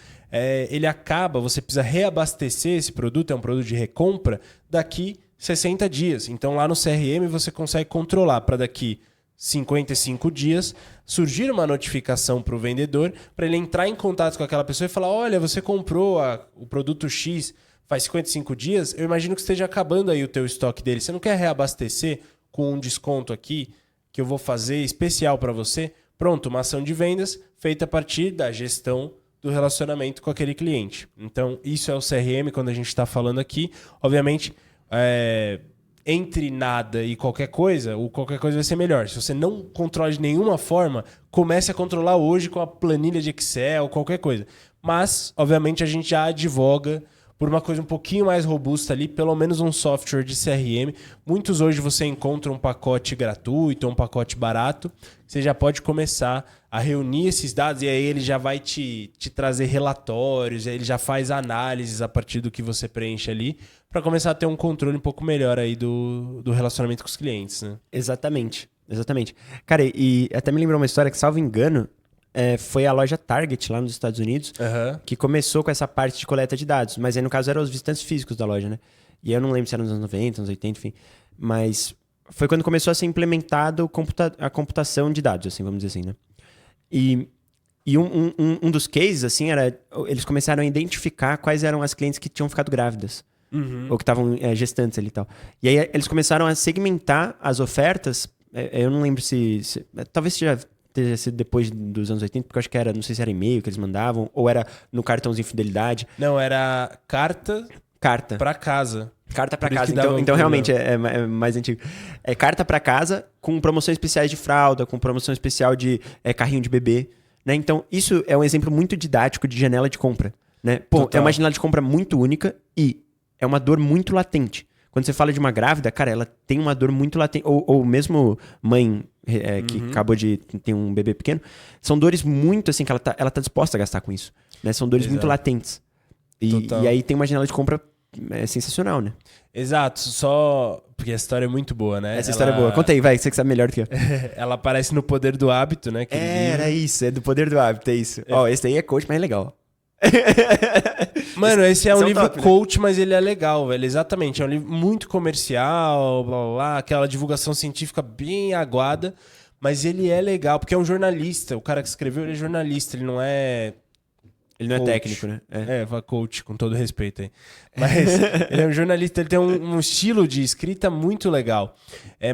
ele acaba, você precisa reabastecer esse produto, é um produto de recompra, daqui 60 dias. Então lá no CRM você consegue controlar para daqui 55 dias surgir uma notificação para o vendedor, para ele entrar em contato com aquela pessoa e falar, olha, você comprou o produto X faz 55 dias, eu imagino que esteja acabando aí o teu estoque dele. Você não quer reabastecer com um desconto aqui que eu vou fazer especial para você? Pronto, uma ação de vendas feita a partir da gestão do relacionamento com aquele cliente. Então, isso é o CRM quando a gente está falando aqui. Obviamente, entre nada e qualquer coisa, o qualquer coisa vai ser melhor. Se você não controla de nenhuma forma, comece a controlar hoje com a planilha de Excel, qualquer coisa. Mas, obviamente, a gente já advoga por uma coisa um pouquinho mais robusta ali, pelo menos um software de CRM. Muitos hoje você encontra um pacote gratuito, um pacote barato. Você já pode começar a reunir esses dados e aí ele já vai te trazer relatórios, ele já faz análises a partir do que você preenche ali, para começar a ter um controle um pouco melhor aí do relacionamento com os clientes, né? Exatamente. Cara, e até me lembrou uma história que, salvo engano, foi a loja Target lá nos Estados Unidos, que começou com essa parte de coleta de dados. Mas aí, no caso, eram os visitantes físicos da loja, né? E aí eu não lembro se era nos anos 90, anos 80, enfim. Mas foi quando começou a ser implementado a computação de dados, assim, vamos dizer assim, né? E um dos cases, assim, era... Eles começaram a identificar quais eram as clientes que tinham ficado grávidas. Ou que estavam gestantes ali e tal. E aí eles começaram a segmentar as ofertas. Eu não lembro se talvez seja... teria sido depois dos anos 80, porque eu acho que era, não sei se era e-mail que eles mandavam, ou era no cartãozinho fidelidade. Não, era carta para casa. Carta para casa. Então realmente é mais antigo. É carta para casa com promoções especiais de fralda, com promoção especial de carrinho de bebê. Né? Então, isso é um exemplo muito didático de janela de compra. Né? Pô, é uma janela de compra muito única e é uma dor muito latente. Quando você fala de uma grávida, cara, ela tem uma dor muito latente. Ou mesmo mãe que acabou de ter um bebê pequeno. São dores muito assim, que ela tá disposta a gastar com isso. Né? São dores muito latentes. E aí tem uma janela de compra sensacional, né? Exato, só porque a história é muito boa, né? Essa história é boa. Conta aí, vai, você que sabe melhor do que eu. Ela aparece no Poder do Hábito, né? Era isso, é do Poder do Hábito, é isso. Ó, esse aí é coach, mas é legal. Mano, esse é um livro top, coach, né? Mas ele é legal, velho. Exatamente. É um livro muito comercial, blá, blá, blá, aquela divulgação científica bem aguada. Mas ele é legal, porque é um jornalista. O cara que escreveu, ele é jornalista. Ele não é Ele não é coach. técnico, né? Coach, com todo respeito aí. Mas ele é um jornalista, ele tem um estilo de escrita muito legal.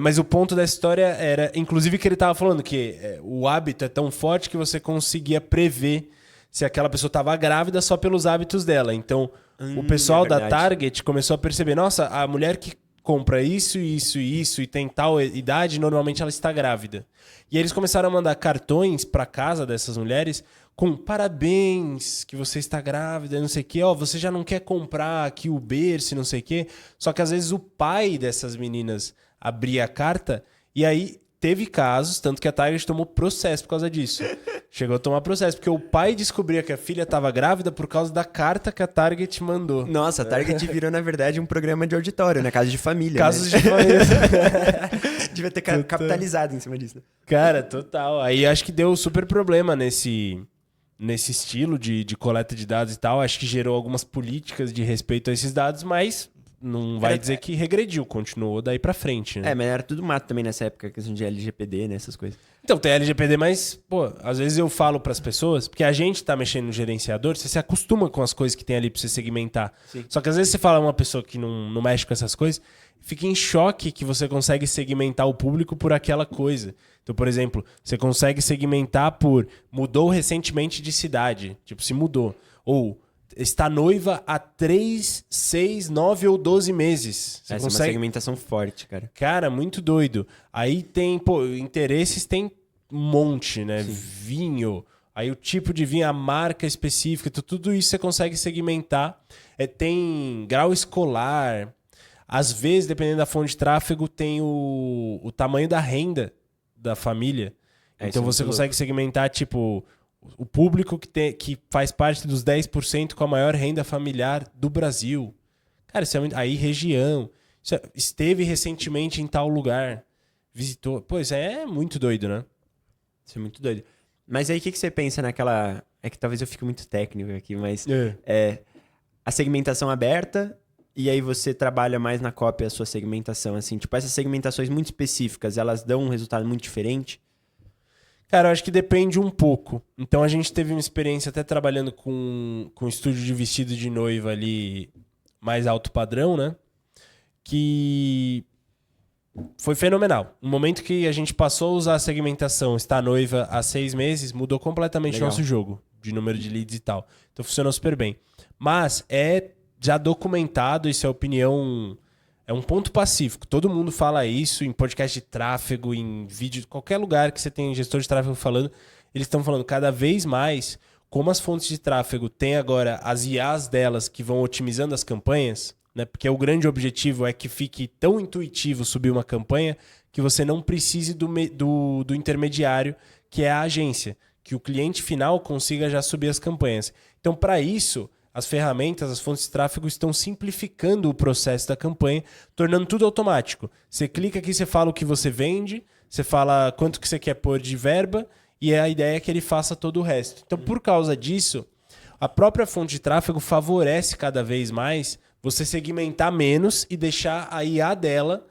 Mas o ponto dessa história era, inclusive, que ele estava falando que o hábito é tão forte que você conseguia prever se aquela pessoa estava grávida só pelos hábitos dela. Então, o pessoal da Target começou a perceber, nossa, a mulher que compra isso, isso e isso e tem tal idade, normalmente ela está grávida. E aí eles começaram a mandar cartões para casa dessas mulheres com parabéns que você está grávida, não sei o quê. Ó, você já não quer comprar aqui o berço, não sei o quê. Só que às vezes o pai dessas meninas abria a carta e aí teve casos, tanto que a Target tomou processo por causa disso. Chegou a tomar processo, porque o pai descobria que a filha estava grávida por causa da carta que a Target mandou. Nossa, a Target virou, na verdade, um programa de auditório, né? Casa de família. Casos né? de família. Devia ter capitalizado em cima disso. Cara, total. Aí acho que deu super problema nesse estilo de coleta de dados e tal. Acho que gerou algumas políticas de respeito a esses dados, mas não vai dizer que regrediu, continuou daí pra frente, né? Mas era tudo mato também nessa época, questão de LGPD, né? Essas coisas. Então, tem LGPD, mas, pô, às vezes eu falo pras pessoas, porque a gente tá mexendo no gerenciador, você se acostuma com as coisas que tem ali pra você segmentar. Sim. Só que às vezes você fala uma pessoa que não mexe com essas coisas, fica em choque que você consegue segmentar o público por aquela coisa. Então, por exemplo, você consegue segmentar por mudou recentemente de cidade, tipo, se mudou. Ou está noiva há 3, 6, 9 ou 12 meses. Você Essa é uma segmentação forte, cara. Cara, muito doido. Aí tem, pô, interesses tem um monte, né? Sim. Vinho, aí o tipo de vinho, a marca específica, tudo isso você consegue segmentar. Tem grau escolar. Às vezes, dependendo da fonte de tráfego, tem o tamanho da renda da família. Então você consegue segmentar, tipo, o público que faz parte dos 10% com a maior renda familiar do Brasil. Cara, isso é muito... Aí, região. Esteve recentemente em tal lugar. Visitou. Pois é muito doido, né? Isso é muito doido. Mas aí, o que você pensa naquela... É que talvez eu fique muito técnico aqui, mas... A segmentação aberta... E aí você trabalha mais na cópia a sua segmentação, assim. Tipo, essas segmentações muito específicas, elas dão um resultado muito diferente? Cara, eu acho que depende um pouco. Então, a gente teve uma experiência até trabalhando com estúdio de vestido de noiva ali mais alto padrão, né? Que foi fenomenal. No momento que a gente passou a usar a segmentação está noiva há 6 meses, mudou completamente o nosso jogo de número de leads e tal. Então, funcionou super bem. Mas já documentado, isso é opinião, é um ponto pacífico. Todo mundo fala isso em podcast de tráfego, em vídeo, qualquer lugar que você tem gestor de tráfego falando, eles estão falando cada vez mais como as fontes de tráfego têm agora as IAs delas que vão otimizando as campanhas, né? Porque o grande objetivo é que fique tão intuitivo subir uma campanha que você não precise do intermediário, que é a agência, que o cliente final consiga já subir as campanhas. Então, para isso... As ferramentas, as fontes de tráfego estão simplificando o processo da campanha, tornando tudo automático. Você clica aqui, você fala o que você vende, você fala quanto que você quer pôr de verba e a ideia é que ele faça todo o resto. Então, por causa disso, a própria fonte de tráfego favorece cada vez mais você segmentar menos e deixar a IA dela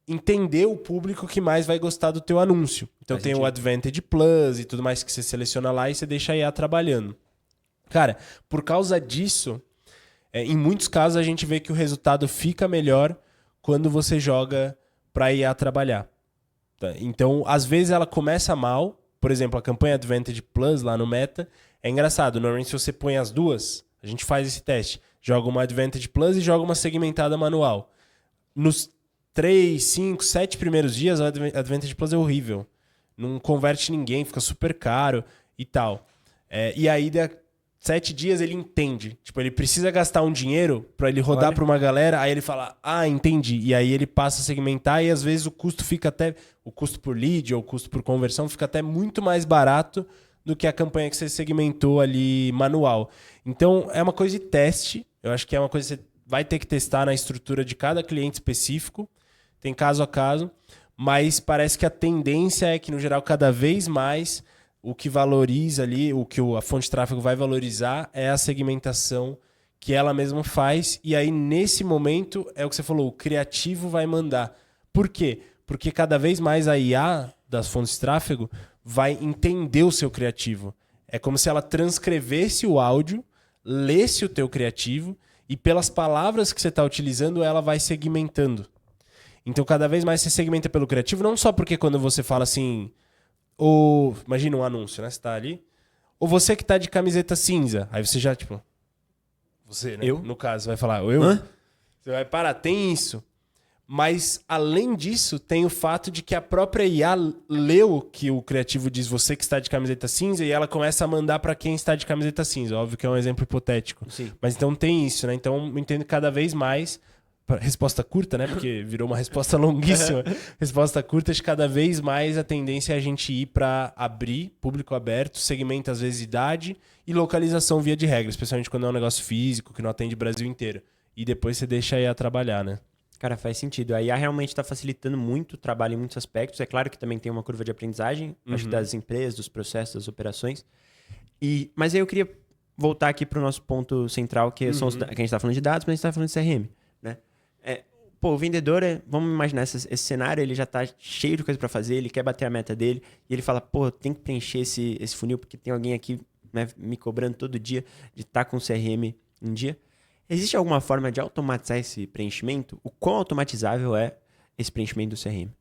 entender o público que mais vai gostar do teu anúncio. Então, tem o Advantage Plus e tudo mais que você seleciona lá e você deixa a IA trabalhando. Cara, por causa disso, em muitos casos a gente vê que o resultado fica melhor quando você joga para IA trabalhar. Tá? Então, às vezes ela começa mal. Por exemplo, a campanha Advantage Plus lá no Meta. É engraçado, normalmente se você põe as duas, a gente faz esse teste. Joga uma Advantage Plus e joga uma segmentada manual. Nos 3, 5, 7 primeiros dias, a Advantage Plus é horrível. Não converte ninguém, fica super caro e tal. E aí... 7 dias ele entende. Tipo, ele precisa gastar um dinheiro pra ele rodar pra uma galera, aí ele fala, entendi. E aí ele passa a segmentar e às vezes o custo fica até... O custo por lead ou o custo por conversão fica até muito mais barato do que a campanha que você segmentou ali manual. Então, é uma coisa de teste. Eu acho que é uma coisa que você vai ter que testar na estrutura de cada cliente específico. Tem caso a caso. Mas parece que a tendência é que, no geral, cada vez mais... O que valoriza ali, o que a fonte de tráfego vai valorizar é a segmentação que ela mesma faz. E aí, nesse momento, é o que você falou, o criativo vai mandar. Por quê? Porque cada vez mais a IA das fontes de tráfego vai entender o seu criativo. É como se ela transcrevesse o áudio, lesse o teu criativo e pelas palavras que você está utilizando, ela vai segmentando. Então, cada vez mais você segmenta pelo criativo, não só porque quando você fala assim, ou imagina um anúncio, né? Você tá ali, ou você que tá de camiseta cinza, aí você já, tipo, você, né? Eu? No caso, vai falar, eu? Hã? Você vai parar, tem isso. Mas, além disso, tem o fato de que a própria IA leu que o criativo diz você que está de camiseta cinza e ela começa a mandar para quem está de camiseta cinza. Óbvio que é um exemplo hipotético. Sim. Mas então tem isso, né? Então eu entendo cada vez mais... Resposta curta, né? Porque virou uma resposta longuíssima. Resposta curta, de cada vez mais a tendência é a gente ir para abrir, público aberto, segmento às vezes idade e localização via de regra, especialmente quando é um negócio físico que não atende o Brasil inteiro. E depois você deixa aí a trabalhar, né? Cara, faz sentido. A IA realmente está facilitando muito o trabalho em muitos aspectos. É claro que também tem uma curva de aprendizagem, acho que das empresas, dos processos, das operações. Mas aí eu queria voltar aqui para o nosso ponto central, que são que a gente está falando de dados, mas a gente está falando de CRM, né? O vendedor, vamos imaginar esse cenário, ele já está cheio de coisa para fazer, ele quer bater a meta dele, e ele fala, tem que preencher esse funil, porque tem alguém aqui, né, me cobrando todo dia de estar com o CRM em dia. Existe alguma forma de automatizar esse preenchimento? O quão automatizável é esse preenchimento do CRM?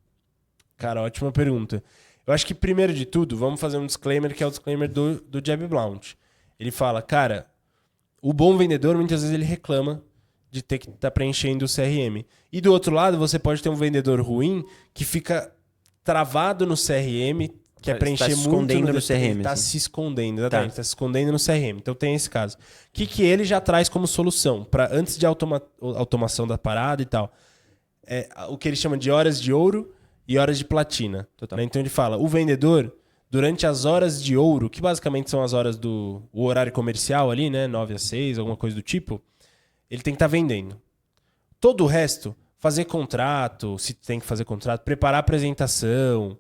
Cara, ótima pergunta. Eu acho que, primeiro de tudo, vamos fazer um disclaimer, que é o disclaimer do Jeb Blount. Ele fala, cara, o bom vendedor, muitas vezes ele reclama de ter que estar preenchendo o CRM. E do outro lado, você pode ter um vendedor ruim que fica travado no CRM, que é preencher muito... escondendo no CRM. Está se escondendo, exatamente. Está se escondendo no CRM. Então tem esse caso. O que ele já traz como solução? Antes de automação da parada e tal. O que ele chama de horas de ouro e horas de platina. Total. Então ele fala, o vendedor, durante as horas de ouro, que basicamente são as horas do horário comercial ali, né? 9 às 6, alguma coisa do tipo, ele tem que estar vendendo. Todo o resto, fazer contrato, se tem que fazer contrato, preparar a apresentação,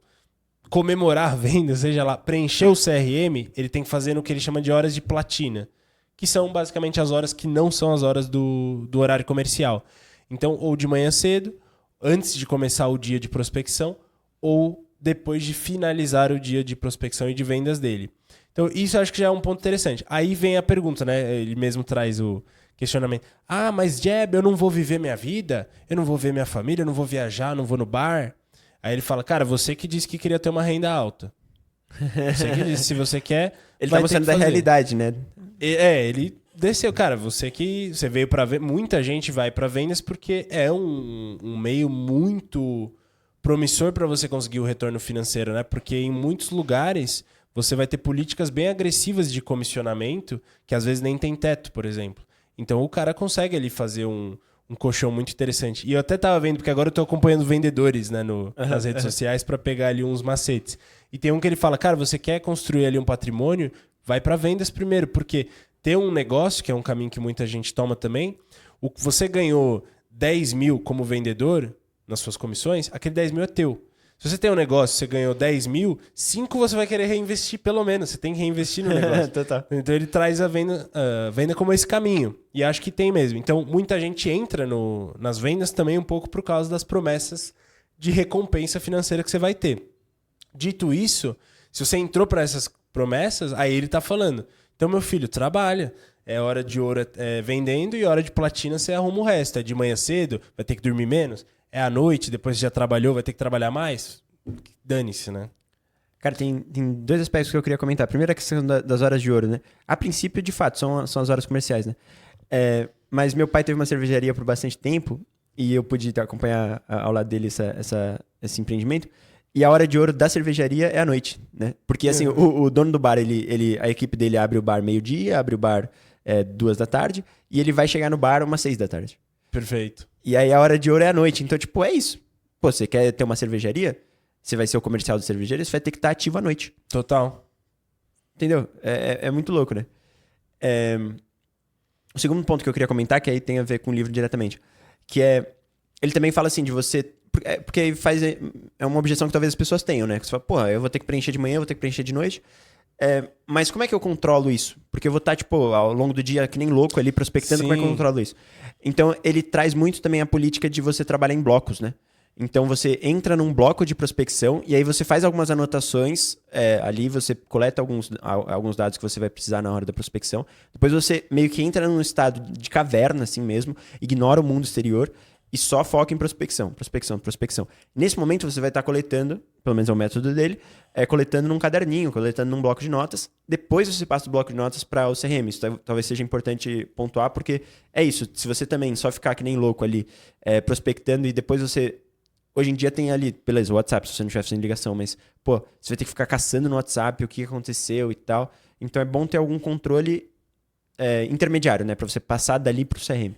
comemorar a venda, seja lá, preencher o CRM, ele tem que fazer no que ele chama de horas de platina, que são basicamente as horas que não são as horas do horário comercial. Então, ou de manhã cedo, antes de começar o dia de prospecção, ou depois de finalizar o dia de prospecção e de vendas dele. Então, isso eu acho que já é um ponto interessante. Aí vem a pergunta, né? Ele mesmo traz o questionamento. Mas Jeb, eu não vou viver minha vida? Eu não vou ver minha família? Eu não vou viajar? Eu não vou no bar? Aí ele fala, cara, você que disse que queria ter uma renda alta. Você que disse, se você quer... Ele tá mostrando da realidade, né? Ele desceu. Cara, você veio para ver... Muita gente vai para vendas porque é um meio muito promissor para você conseguir o retorno financeiro, né? Porque em muitos lugares você vai ter políticas bem agressivas de comissionamento que às vezes nem tem teto, por exemplo. Então o cara consegue ali fazer um colchão muito interessante. E eu até tava vendo, porque agora eu tô acompanhando vendedores, né, nas redes sociais para pegar ali uns macetes. E tem um que ele fala, cara, você quer construir ali um patrimônio? Vai para vendas primeiro, porque ter um negócio, que é um caminho que muita gente toma também, você ganhou 10 mil como vendedor nas suas comissões, aquele 10 mil é teu. Se você tem um negócio, você ganhou 10 mil, 5 você vai querer reinvestir pelo menos. Você tem que reinvestir no negócio. Total. Então ele traz a venda como esse caminho. E acho que tem mesmo. Então muita gente entra nas vendas também um pouco por causa das promessas de recompensa financeira que você vai ter. Dito isso, se você entrou para essas promessas, aí ele está falando. Então, meu filho, trabalha. É hora de ouro vendendo e hora de platina você arruma o resto. É de manhã cedo, vai ter que dormir menos. É à noite, depois que já trabalhou, vai ter que trabalhar mais? Dane-se, né? Cara, tem dois aspectos que eu queria comentar. Primeiro, a questão das horas de ouro, né? A princípio, de fato, são as horas comerciais, né? Mas meu pai teve uma cervejaria por bastante tempo e eu pude acompanhar ao lado dele esse empreendimento. E a hora de ouro da cervejaria é à noite, né? Porque, assim, o dono do bar, a equipe dele abre o bar meio-dia, abre o bar 2 da tarde e ele vai chegar no bar umas 6 da tarde. Perfeito. E aí a hora de ouro é à noite. Então, tipo, é isso. Pô, você quer ter uma cervejaria? Você vai ser o comercial da cervejaria, você vai ter que estar ativo à noite. Total. Entendeu? É muito louco, né? O segundo ponto que eu queria comentar, que aí tem a ver com o livro diretamente, que ele também fala assim de você... Porque é uma objeção que talvez as pessoas tenham, né? Que você fala, porra, eu vou ter que preencher de manhã, eu vou ter que preencher de noite. Mas como é que eu controlo isso? Porque eu vou estar, tipo, ao longo do dia que nem louco ali prospectando. Sim. Como é que eu controlo isso? Então, ele traz muito também a política de você trabalhar em blocos, né? Então você entra num bloco de prospecção e aí você faz algumas anotações, ali você coleta alguns dados que você vai precisar na hora da prospecção. Depois você meio que entra num estado de caverna assim mesmo, ignora o mundo exterior e só foca em prospecção, prospecção, prospecção. Nesse momento você vai estar coletando, pelo menos é o método dele, coletando num caderninho, coletando num bloco de notas. Depois você passa do bloco de notas para o CRM. Isso talvez seja importante pontuar, porque é isso. Se você também só ficar que nem louco ali prospectando e depois você... Hoje em dia tem ali, beleza, o WhatsApp, se você não estiver fazendo ligação, mas, pô, você vai ter que ficar caçando no WhatsApp o que aconteceu e tal. Então é bom ter algum controle intermediário, né? Pra você passar dali pro CRM.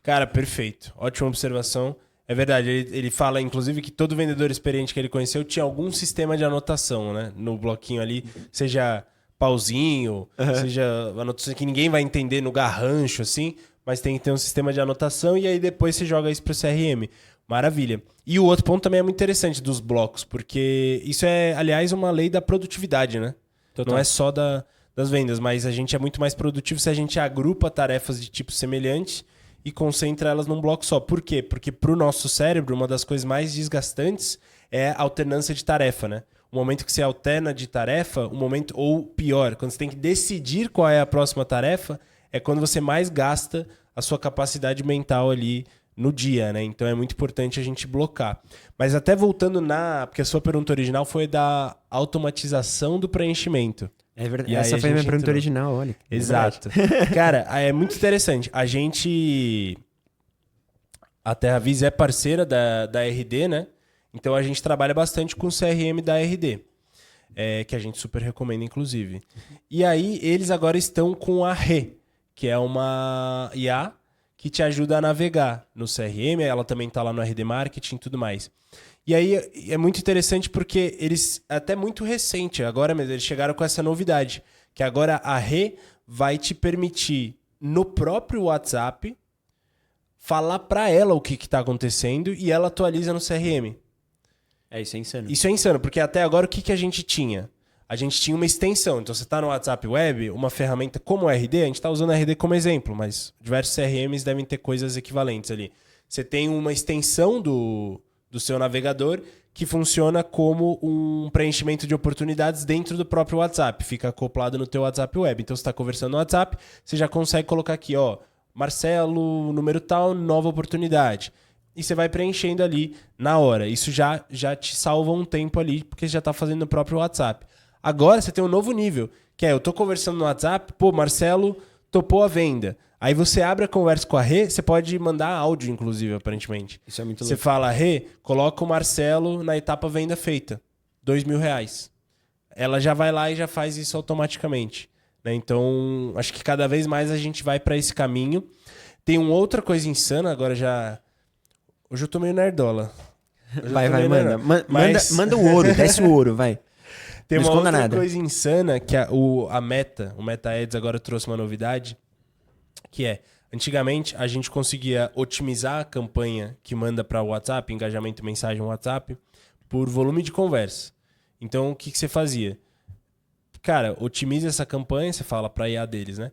Cara, perfeito. Ótima observação. É verdade, ele fala, inclusive, que todo vendedor experiente que ele conheceu tinha algum sistema de anotação, né? No bloquinho ali, seja pauzinho, seja anotação que ninguém vai entender no garrancho, assim, mas tem que ter um sistema de anotação e aí depois você joga isso pro CRM. Maravilha. E o outro ponto também é muito interessante dos blocos, porque isso é, aliás, uma lei da produtividade, né? Total. Não é só das vendas, mas a gente é muito mais produtivo se a gente agrupa tarefas de tipo semelhante e concentra elas num bloco só. Por quê? Porque pro nosso cérebro, uma das coisas mais desgastantes é a alternância de tarefa, né? O momento que você alterna de tarefa, o momento, ou pior, quando você tem que decidir qual é a próxima tarefa, é quando você mais gasta a sua capacidade mental ali no dia, né? Então é muito importante a gente blocar. Mas até voltando porque a sua pergunta original foi da automatização do preenchimento. É verdade. Essa foi a minha pergunta original, olha. Exato. Cara, é muito interessante. A TerraVis é parceira da RD, né? Então a gente trabalha bastante com o CRM da RD. Que a gente super recomenda, inclusive. E aí, eles agora estão com a Rê, que é uma IA que te ajuda a navegar no CRM, ela também está lá no RD Marketing e tudo mais. E aí é muito interessante porque eles, até muito recente, agora mesmo, eles chegaram com essa novidade, que agora a Rê vai te permitir, no próprio WhatsApp, falar para ela o que está acontecendo e ela atualiza no CRM. Isso é insano. Isso é insano, porque até agora o que a gente tinha? A gente tinha uma extensão. Então, você está no WhatsApp Web, uma ferramenta como o RD, a gente está usando o RD como exemplo, mas diversos CRMs devem ter coisas equivalentes ali. Você tem uma extensão do seu navegador que funciona como um preenchimento de oportunidades dentro do próprio WhatsApp. Fica acoplado no teu WhatsApp Web. Então, você está conversando no WhatsApp, você já consegue colocar aqui, ó, Marcelo, número tal, nova oportunidade. E você vai preenchendo ali na hora. Isso já te salva um tempo ali, porque você já está fazendo no próprio WhatsApp. Agora você tem um novo nível, que eu tô conversando no WhatsApp, Marcelo topou a venda. Aí você abre a conversa com a Rê, você pode mandar áudio, inclusive, aparentemente. Isso é muito louco. Você fala, Rê, coloca o Marcelo na etapa venda feita. R$2.000. Ela já vai lá e já faz isso automaticamente. Né? Então, acho que cada vez mais a gente vai para esse caminho. Tem uma outra coisa insana, agora já... Hoje eu tô meio nerdola. Vai, manda o ouro, desce o ouro, vai. Tem uma outra coisa insana que o Meta Ads agora trouxe uma novidade, que antigamente a gente conseguia otimizar a campanha que manda para o WhatsApp, engajamento, mensagem, WhatsApp, por volume de conversa. Então, o que você fazia? Cara, otimiza essa campanha, você fala para a IA deles, né?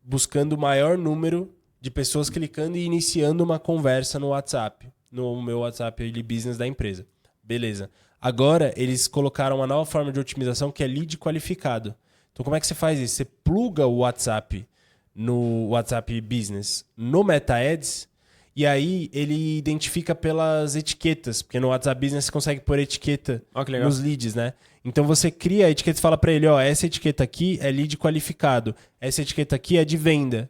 Buscando o maior número de pessoas clicando e iniciando uma conversa no WhatsApp, no meu WhatsApp Business da empresa. Beleza. Agora, eles colocaram uma nova forma de otimização que é lead qualificado. Então, como é que você faz isso? Você pluga o WhatsApp no WhatsApp Business no Meta Ads e aí ele identifica pelas etiquetas, porque no WhatsApp Business você consegue pôr etiqueta nos leads, né? Então, você cria a etiqueta e fala para ele, essa etiqueta aqui é lead qualificado, essa etiqueta aqui é de venda.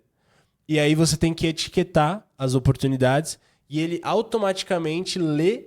E aí você tem que etiquetar as oportunidades e ele automaticamente lê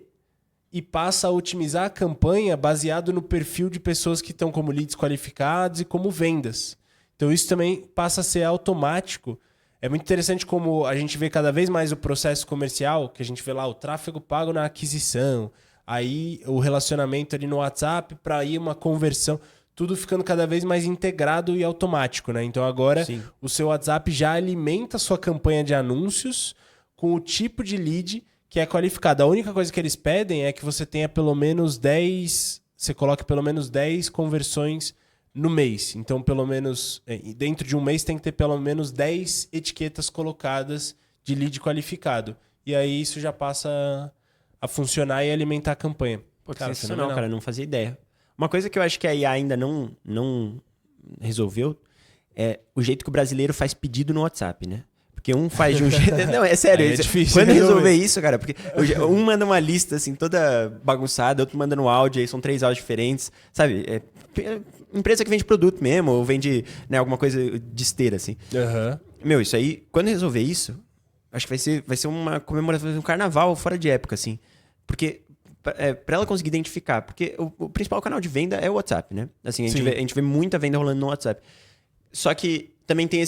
e passa a otimizar a campanha baseado no perfil de pessoas que estão como leads qualificados e como vendas. Então isso também passa a ser automático. É muito interessante como a gente vê cada vez mais o processo comercial, que a gente vê lá o tráfego pago na aquisição, aí o relacionamento ali no WhatsApp para ir uma conversão, tudo ficando cada vez mais integrado e automático, né? Então agora o seu WhatsApp já alimenta a sua campanha de anúncios com o tipo de lead que é qualificado. A única coisa que eles pedem é que você tenha pelo menos 10... Você coloque pelo menos 10 conversões no mês. Então, pelo menos... Dentro de um mês tem que ter pelo menos 10 etiquetas colocadas de lead qualificado. E aí isso já passa a funcionar e alimentar a campanha. Pô, que sensacional, cara, não fazia ideia. Uma coisa que eu acho que a IA ainda não resolveu é o jeito que o brasileiro faz pedido no WhatsApp, né? Porque um faz de um jeito... Não, é sério. É difícil quando resolver isso, cara, porque um manda uma lista, assim, toda bagunçada, outro manda no áudio, aí são 3 áudios diferentes, sabe? Empresa que vende produto mesmo, ou vende, né, alguma coisa de esteira, assim. Meu, isso aí, quando resolver isso, acho que vai ser uma comemoração, um carnaval fora de época, assim. Porque... pra ela conseguir identificar, porque o principal canal de venda é o WhatsApp, né? Assim, a gente vê muita venda rolando no WhatsApp. Só que também tem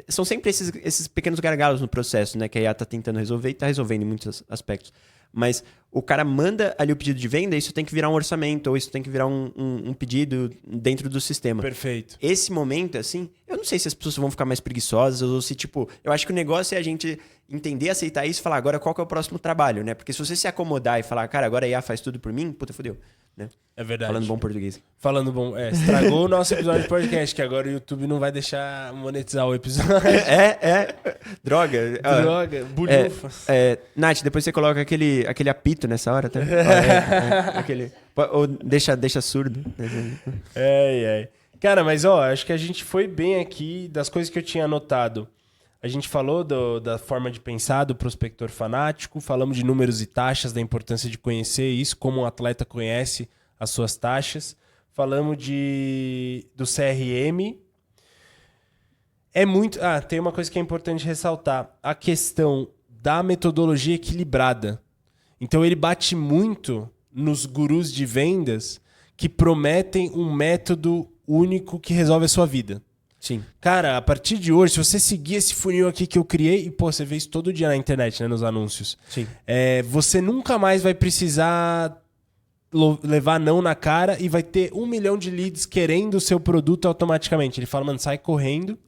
são sempre esses pequenos gargalos no processo, né? Que a IA tá tentando resolver e tá resolvendo em muitos aspectos. Mas o cara manda ali o pedido de venda, isso tem que virar um orçamento, ou isso tem que virar um pedido dentro do sistema. Perfeito. Esse momento, assim, eu não sei se as pessoas vão ficar mais preguiçosas, ou se, tipo... Eu acho que o negócio é a gente entender, aceitar isso e falar, agora qual que é o próximo trabalho, né? Porque se você se acomodar e falar, cara, agora a IA faz tudo por mim, puta, fodeu, né? É verdade. Falando bom português. Falando bom. Estragou o nosso episódio de podcast, que agora o YouTube não vai deixar monetizar o episódio. Droga. Droga. Burufa. Nath, depois você coloca aquele apito nessa hora, tá? Ou deixa surdo. Cara, mas acho que a gente foi bem aqui das coisas que eu tinha anotado. A gente falou da forma de pensar do prospector fanático, falamos de números e taxas, da importância de conhecer isso, como um atleta conhece as suas taxas. Falamos do CRM. Tem uma coisa que é importante ressaltar. A questão da metodologia equilibrada. Então ele bate muito nos gurus de vendas que prometem um método único que resolve a sua vida. Sim. Cara, a partir de hoje, se você seguir esse funil aqui que eu criei, e você vê isso todo dia na internet, né, nos anúncios. Sim. Você nunca mais vai precisar levar não na cara e vai ter 1 milhão de leads querendo o seu produto automaticamente. Ele fala, mano, sai correndo.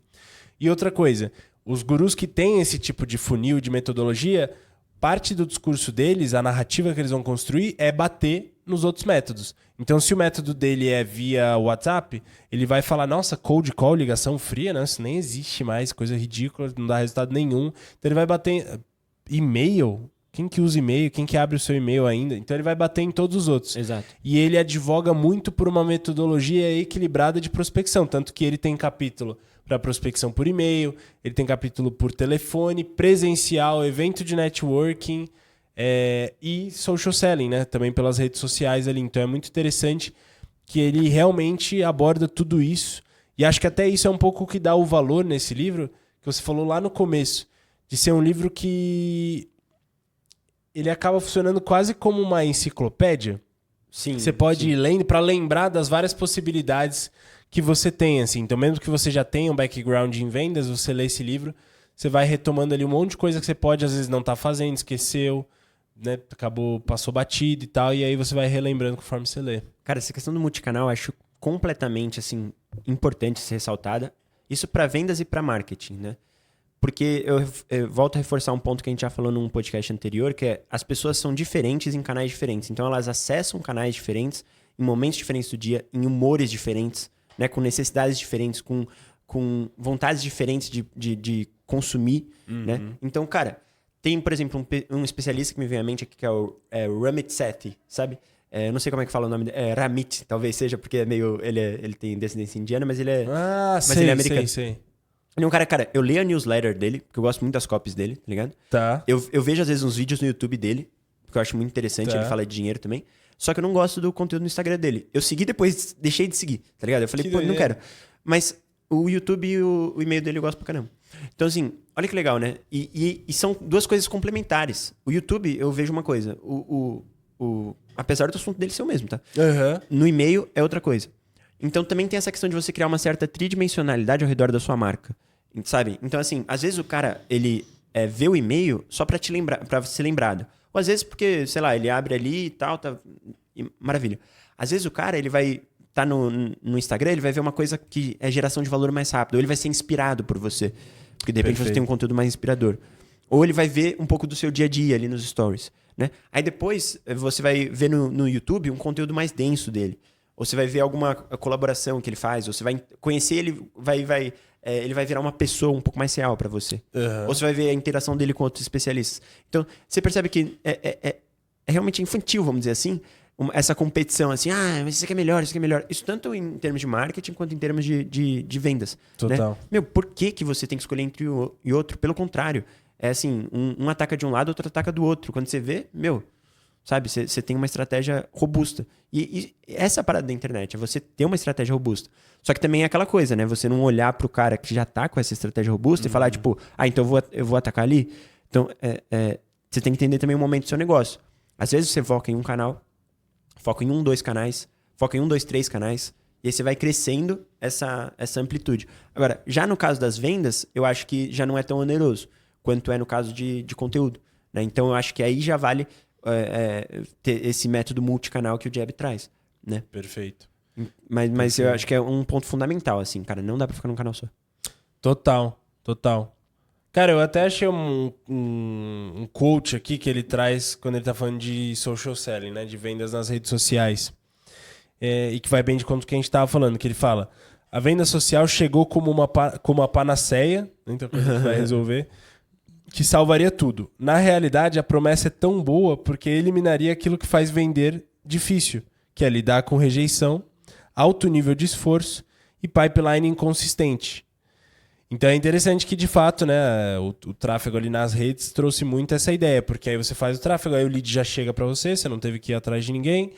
E outra coisa, os gurus que têm esse tipo de funil, de metodologia, parte do discurso deles, a narrativa que eles vão construir é bater nos outros métodos. Então, se o método dele é via WhatsApp, ele vai falar, nossa, cold call, ligação fria, né? Isso nem existe mais, coisa ridícula, não dá resultado nenhum. Então, ele vai bater e-mail. Quem que usa e-mail? Quem que abre o seu e-mail ainda? Então, ele vai bater em todos os outros. Exato. E ele advoga muito por uma metodologia equilibrada de prospecção, tanto que ele tem capítulo para prospecção por e-mail, ele tem capítulo por telefone, presencial, evento de networking e social selling, né? Também pelas redes sociais ali. Então é muito interessante que ele realmente aborda tudo isso. E acho que até isso é um pouco o que dá o valor nesse livro, que você falou lá no começo, de ser um livro que ele acaba funcionando quase como uma enciclopédia. Sim. Você pode ir lendo para lembrar das várias possibilidades que você tem, assim. Então, mesmo que você já tenha um background em vendas, você lê esse livro, você vai retomando ali um monte de coisa que você pode, às vezes, não estar fazendo, esqueceu, né? Passou batido e tal, e aí você vai relembrando conforme você lê. Cara, essa questão do multicanal eu acho completamente, assim, importante ser ressaltada. Isso para vendas e para marketing, né? Porque eu volto a reforçar um ponto que a gente já falou num podcast anterior, que é as pessoas são diferentes em canais diferentes. Então, elas acessam canais diferentes, em momentos diferentes do dia, em humores diferentes, né, com necessidades diferentes, com vontades diferentes de consumir, né? Então, cara, tem, por exemplo, um especialista que me vem à mente aqui, que é o Ramit Sethi, sabe? Eu não sei como é que fala o nome dele. Ramit, talvez seja, porque é meio... Ele tem descendência indiana, mas ele é... ele é americano. Sei. Ele é um cara, eu leio a newsletter dele, porque eu gosto muito das copies dele, tá ligado? Tá. Eu vejo, às vezes, uns vídeos no YouTube dele, porque eu acho muito interessante, ele fala de dinheiro também. Só que eu não gosto do conteúdo no Instagram dele. Eu segui depois, deixei de seguir, tá ligado? Eu falei, não quero. Mas o YouTube e o e-mail dele eu gosto pra caramba. Então, assim, olha que legal, né? E são duas coisas complementares. O YouTube, eu vejo uma coisa. Apesar do assunto dele ser o mesmo, tá? No e-mail é outra coisa. Então, também tem essa questão de você criar uma certa tridimensionalidade ao redor da sua marca, sabe? Então, assim, às vezes o cara, ele vê o e-mail só pra te lembrar, para ser lembrado. Ou às vezes porque, sei lá, ele abre ali e tal, tá... Maravilha. Às vezes o cara, ele vai estar no Instagram, ele vai ver uma coisa que é geração de valor mais rápido. Ou ele vai ser inspirado por você. Porque, de repente, você tem um conteúdo mais inspirador. Ou ele vai ver um pouco do seu dia a dia ali nos stories, né? Aí depois, você vai ver no YouTube um conteúdo mais denso dele. Ou você vai ver alguma colaboração que ele faz, ou você vai conhecer ele, vai ele vai virar uma pessoa um pouco mais real para você. Uhum. Ou você vai ver a interação dele com outros especialistas. Então, você percebe que é realmente infantil, vamos dizer assim, essa competição assim, mas isso aqui é melhor, isso aqui é melhor. Isso tanto em termos de marketing quanto em termos de vendas. Total. Né? Meu, por que você tem que escolher entre um e outro? Pelo contrário, é assim, um ataca de um lado, outro ataca do outro. Quando você vê, sabe, você tem uma estratégia robusta. E essa parada da internet é você ter uma estratégia robusta. Só que também é aquela coisa, né? Você não olhar pro cara que já tá com essa estratégia robusta e falar, tipo, então eu vou atacar ali. Então, você tem que entender também o momento do seu negócio. Às vezes você foca em um canal, foca em 1, 2 canais, foca em 1, 2, 3 canais, e aí você vai crescendo essa amplitude. Agora, já no caso das vendas, eu acho que já não é tão oneroso quanto é no caso de conteúdo. Né? Então, eu acho que aí já vale ter esse método multicanal que o Jab traz. Né? Perfeito. Mas eu acho que é um ponto fundamental, assim, cara. Não dá pra ficar num canal só. Total. Cara, eu até achei um quote aqui que ele traz quando ele tá falando de social selling, né? De vendas nas redes sociais. E que vai bem de conta que a gente tava falando, que ele fala: a venda social chegou como uma panaceia, então coisa que vai resolver, que salvaria tudo. Na realidade, a promessa é tão boa porque eliminaria aquilo que faz vender difícil, que é lidar com rejeição, alto nível de esforço e pipeline inconsistente. Então é interessante que, de fato, né, o tráfego ali nas redes trouxe muito essa ideia, porque aí você faz o tráfego, aí o lead já chega para você não teve que ir atrás de ninguém,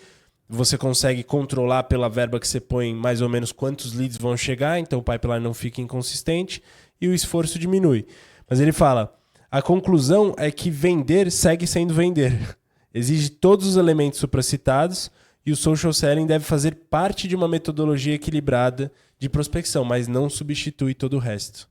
você consegue controlar pela verba que você põe mais ou menos quantos leads vão chegar, então o pipeline não fica inconsistente e o esforço diminui. Mas ele fala, a conclusão é que vender segue sendo vender. Exige todos os elementos supracitados e o social selling deve fazer parte de uma metodologia equilibrada de prospecção, mas não substitui todo o resto.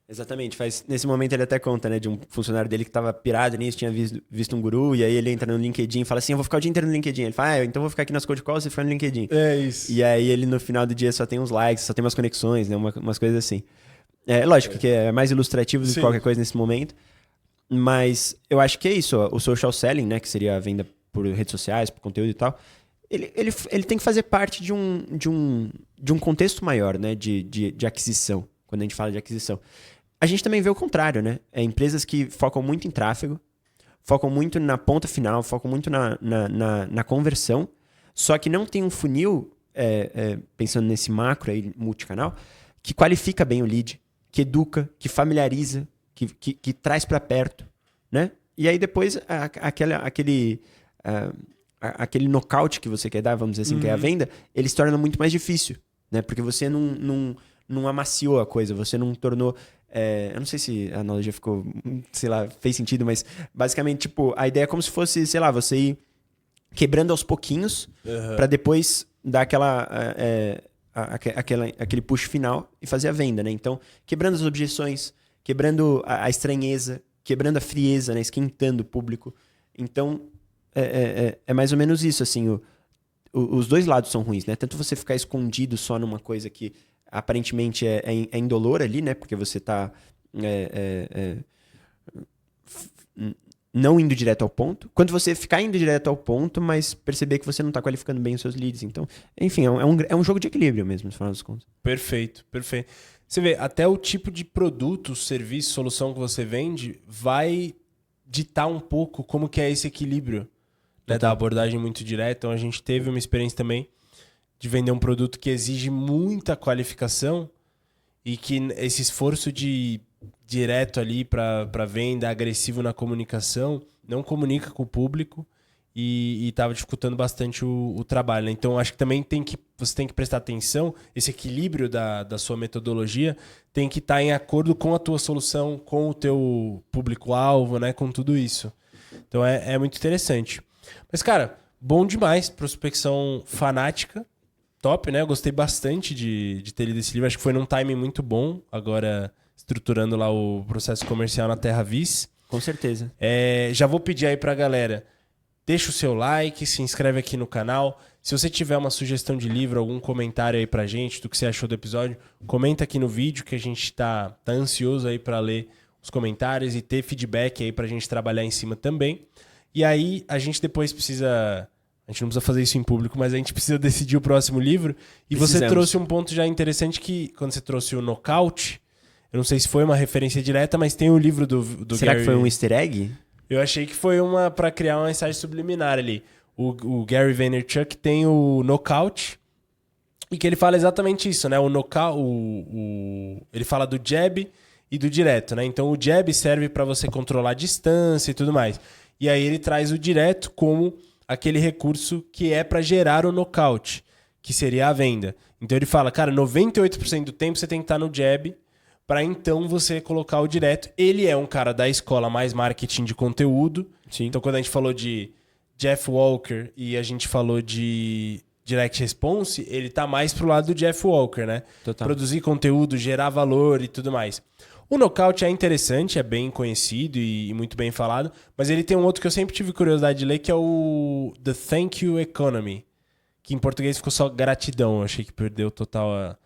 Exatamente. Nesse momento ele até conta, né, de um funcionário dele que estava pirado nisso, tinha visto um guru, e aí ele entra no LinkedIn e fala assim, eu vou ficar o dia inteiro no LinkedIn. Ele fala, então eu vou ficar aqui nas cold calls e ficar no LinkedIn. É isso. E aí ele no final do dia só tem uns likes, só tem umas conexões, né, umas coisas assim. Lógico que é mais ilustrativo do que qualquer coisa nesse momento, mas eu acho que é isso, ó, o social selling, né, que seria a venda por redes sociais, por conteúdo e tal, ele tem que fazer parte de um contexto maior, né, de aquisição, quando a gente fala de aquisição. A gente também vê o contrário, né? Empresas que focam muito em tráfego, focam muito na ponta final, focam muito na conversão, só que não tem um funil, pensando nesse macro aí, multicanal, que qualifica bem o lead, que educa, que familiariza, que traz para perto, né? E aí depois aquele nocaute que você quer dar, vamos dizer assim, que é a venda, ele se torna muito mais difícil, né? Porque você não amaciou a coisa, você não tornou... eu não sei se a analogia ficou, sei lá, fez sentido, mas basicamente, tipo, a ideia é como se fosse, sei lá, você ir quebrando aos pouquinhos para depois dar aquele push final e fazer a venda, né? Então, quebrando as objeções, quebrando a estranheza, quebrando a frieza, né? Esquentando o público. Então, é mais ou menos isso, assim, os dois lados são ruins, né? Tanto você ficar escondido só numa coisa que aparentemente é indolor ali, né? Porque você tá não indo direto ao ponto. Quando você ficar indo direto ao ponto, mas perceber que você não tá qualificando bem os seus leads. Então, enfim, é um jogo de equilíbrio mesmo, no final das contas. Perfeito. Você vê, até o tipo de produto, serviço, solução que você vende vai ditar um pouco como que é esse equilíbrio, né, da abordagem muito direta. Então, a gente teve uma experiência também de vender um produto que exige muita qualificação e que esse esforço de direto ali para venda, agressivo na comunicação, não comunica com o público e estava dificultando bastante o trabalho. Né? Então, acho que também você tem que prestar atenção, esse equilíbrio da sua metodologia tem que estar em acordo com a tua solução, com o teu público-alvo, né? Com tudo isso. Então, é muito interessante. Mas, cara, bom demais, prospecção fanática. Top, né? Eu gostei bastante de ter lido esse livro. Acho que foi num timing muito bom, agora estruturando lá o processo comercial na Terra Viz. Com certeza. Já vou pedir aí pra galera, deixa o seu like, se inscreve aqui no canal. Se você tiver uma sugestão de livro, algum comentário aí pra gente do que você achou do episódio, comenta aqui no vídeo que a gente tá ansioso aí pra ler os comentários e ter feedback aí pra gente trabalhar em cima também. E aí a gente depois precisa... A gente não precisa fazer isso em público, mas a gente precisa decidir o próximo livro. E você trouxe um ponto já interessante que, quando você trouxe o nocaute, Eu não sei se foi uma referência direta, mas tem o livro do Será Gary... que foi um easter egg? Eu achei que foi uma pra criar uma mensagem subliminar ali. O Gary Vaynerchuk tem o Knockout, e que ele fala exatamente isso, né? O knockout, ele fala do jab e do direto, né? Então o jab serve para você controlar a distância e tudo mais. E aí ele traz o direto como aquele recurso que é para gerar o knockout, que seria a venda. Então ele fala, cara, 98% do tempo você tem que estar no jab para então você colocar o direto. Ele é um cara da escola mais marketing de conteúdo. Sim. Então quando a gente falou de Jeff Walker e a gente falou de Direct Response, ele tá mais pro lado do Jeff Walker, né? Total. Produzir conteúdo, gerar valor e tudo mais. O Knockout é interessante, é bem conhecido e muito bem falado, mas ele tem um outro que eu sempre tive curiosidade de ler, que é o The Thank You Economy, que em português ficou só gratidão. Eu achei que perdeu total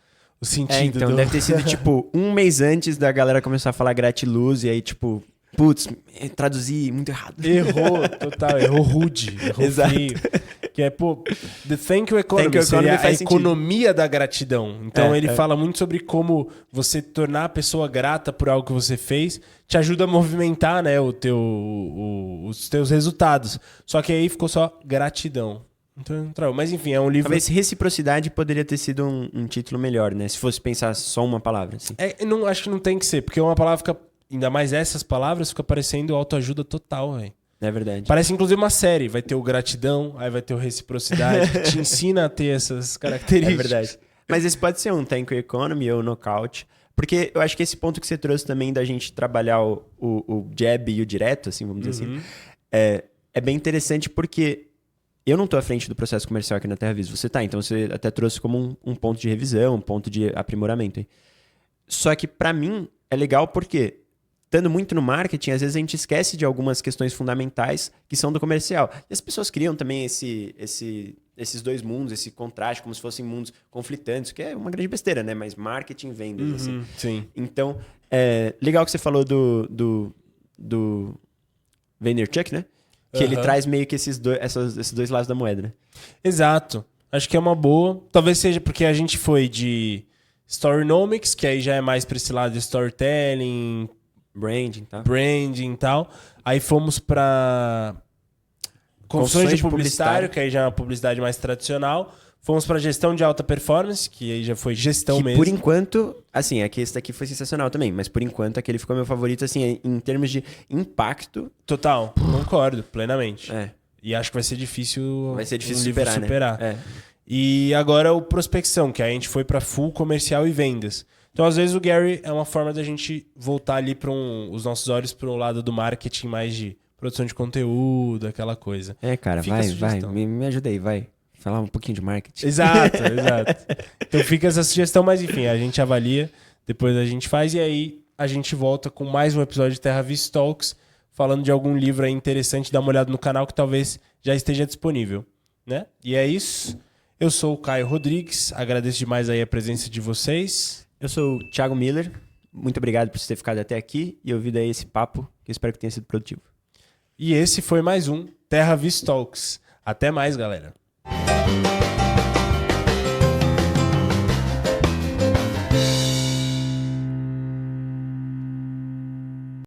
o sentido. Então deve ter sido, tipo, um mês antes da galera começar a falar gratiluz, e aí, tipo, putz, traduzi muito errado. Errou, total, errou rude, errou Exato. feio. Que é, pô, The Thank You Economy, Thank you seria economy a faz economia da gratidão. Então ele É. fala muito sobre como você tornar a pessoa grata por algo que você fez te ajuda a movimentar, né, os teus resultados. Só que aí ficou só gratidão. Então, mas enfim, é um livro... Talvez reciprocidade poderia ter sido um título melhor, né? Se fosse pensar só uma palavra, assim. Não, acho que não tem que ser, porque uma palavra fica... Ainda mais essas palavras, fica parecendo autoajuda total, velho. É verdade. Parece inclusive uma série. Vai ter o gratidão, aí vai ter o reciprocidade, que te ensina a ter essas características. É verdade. Mas esse pode ser um Thank You Economy ou Knockout. Porque eu acho que esse ponto que você trouxe também da gente trabalhar o jab e o direto, assim, vamos dizer assim, é bem interessante porque eu não tô à frente do processo comercial aqui na TerraViz. Você tá, então você até trouxe como um ponto de revisão, um ponto de aprimoramento. Hein? Só que pra mim é legal porque... Estando muito no marketing, às vezes a gente esquece de algumas questões fundamentais que são do comercial. E as pessoas criam também esses dois mundos, esse contraste, como se fossem mundos conflitantes, que é uma grande besteira, né? Mas marketing e vendas, assim. Sim. Então, legal que você falou do Vaynerchuk, né? Que ele traz meio que esses dois lados da moeda, né? Exato. Acho que é uma boa. Talvez seja porque a gente foi de Storynomics, que aí já é mais para esse lado de storytelling... Branding, tá? Branding e tal. Aí fomos pra confissões de publicitário, que aí já é uma publicidade mais tradicional. Fomos pra gestão de alta performance, que aí já foi gestão que, mesmo. Por enquanto, assim, esse daqui foi sensacional também, mas por enquanto aquele ficou meu favorito, assim, em termos de impacto. Total, concordo, plenamente. É. E acho que vai ser difícil superar, né? E agora o prospecção, que aí a gente foi pra full comercial e vendas. Então, às vezes, o Gary é uma forma da gente voltar ali para os nossos olhos para o lado do marketing mais de produção de conteúdo, aquela coisa. Cara, vai. Me ajuda aí, vai. Falar um pouquinho de marketing. Exato. Então, fica essa sugestão, mas enfim, a gente avalia, depois a gente faz e aí a gente volta com mais um episódio de TerraViz Talks, falando de algum livro aí interessante, dá uma olhada no canal que talvez já esteja disponível, né? E é isso. Eu sou o Caio Rodrigues, agradeço demais aí a presença de vocês. Eu sou o Thiago Miller, muito obrigado por você ter ficado até aqui e ouvido aí esse papo, que eu espero que tenha sido produtivo. E esse foi mais um TerraViz Talks. Até mais, galera.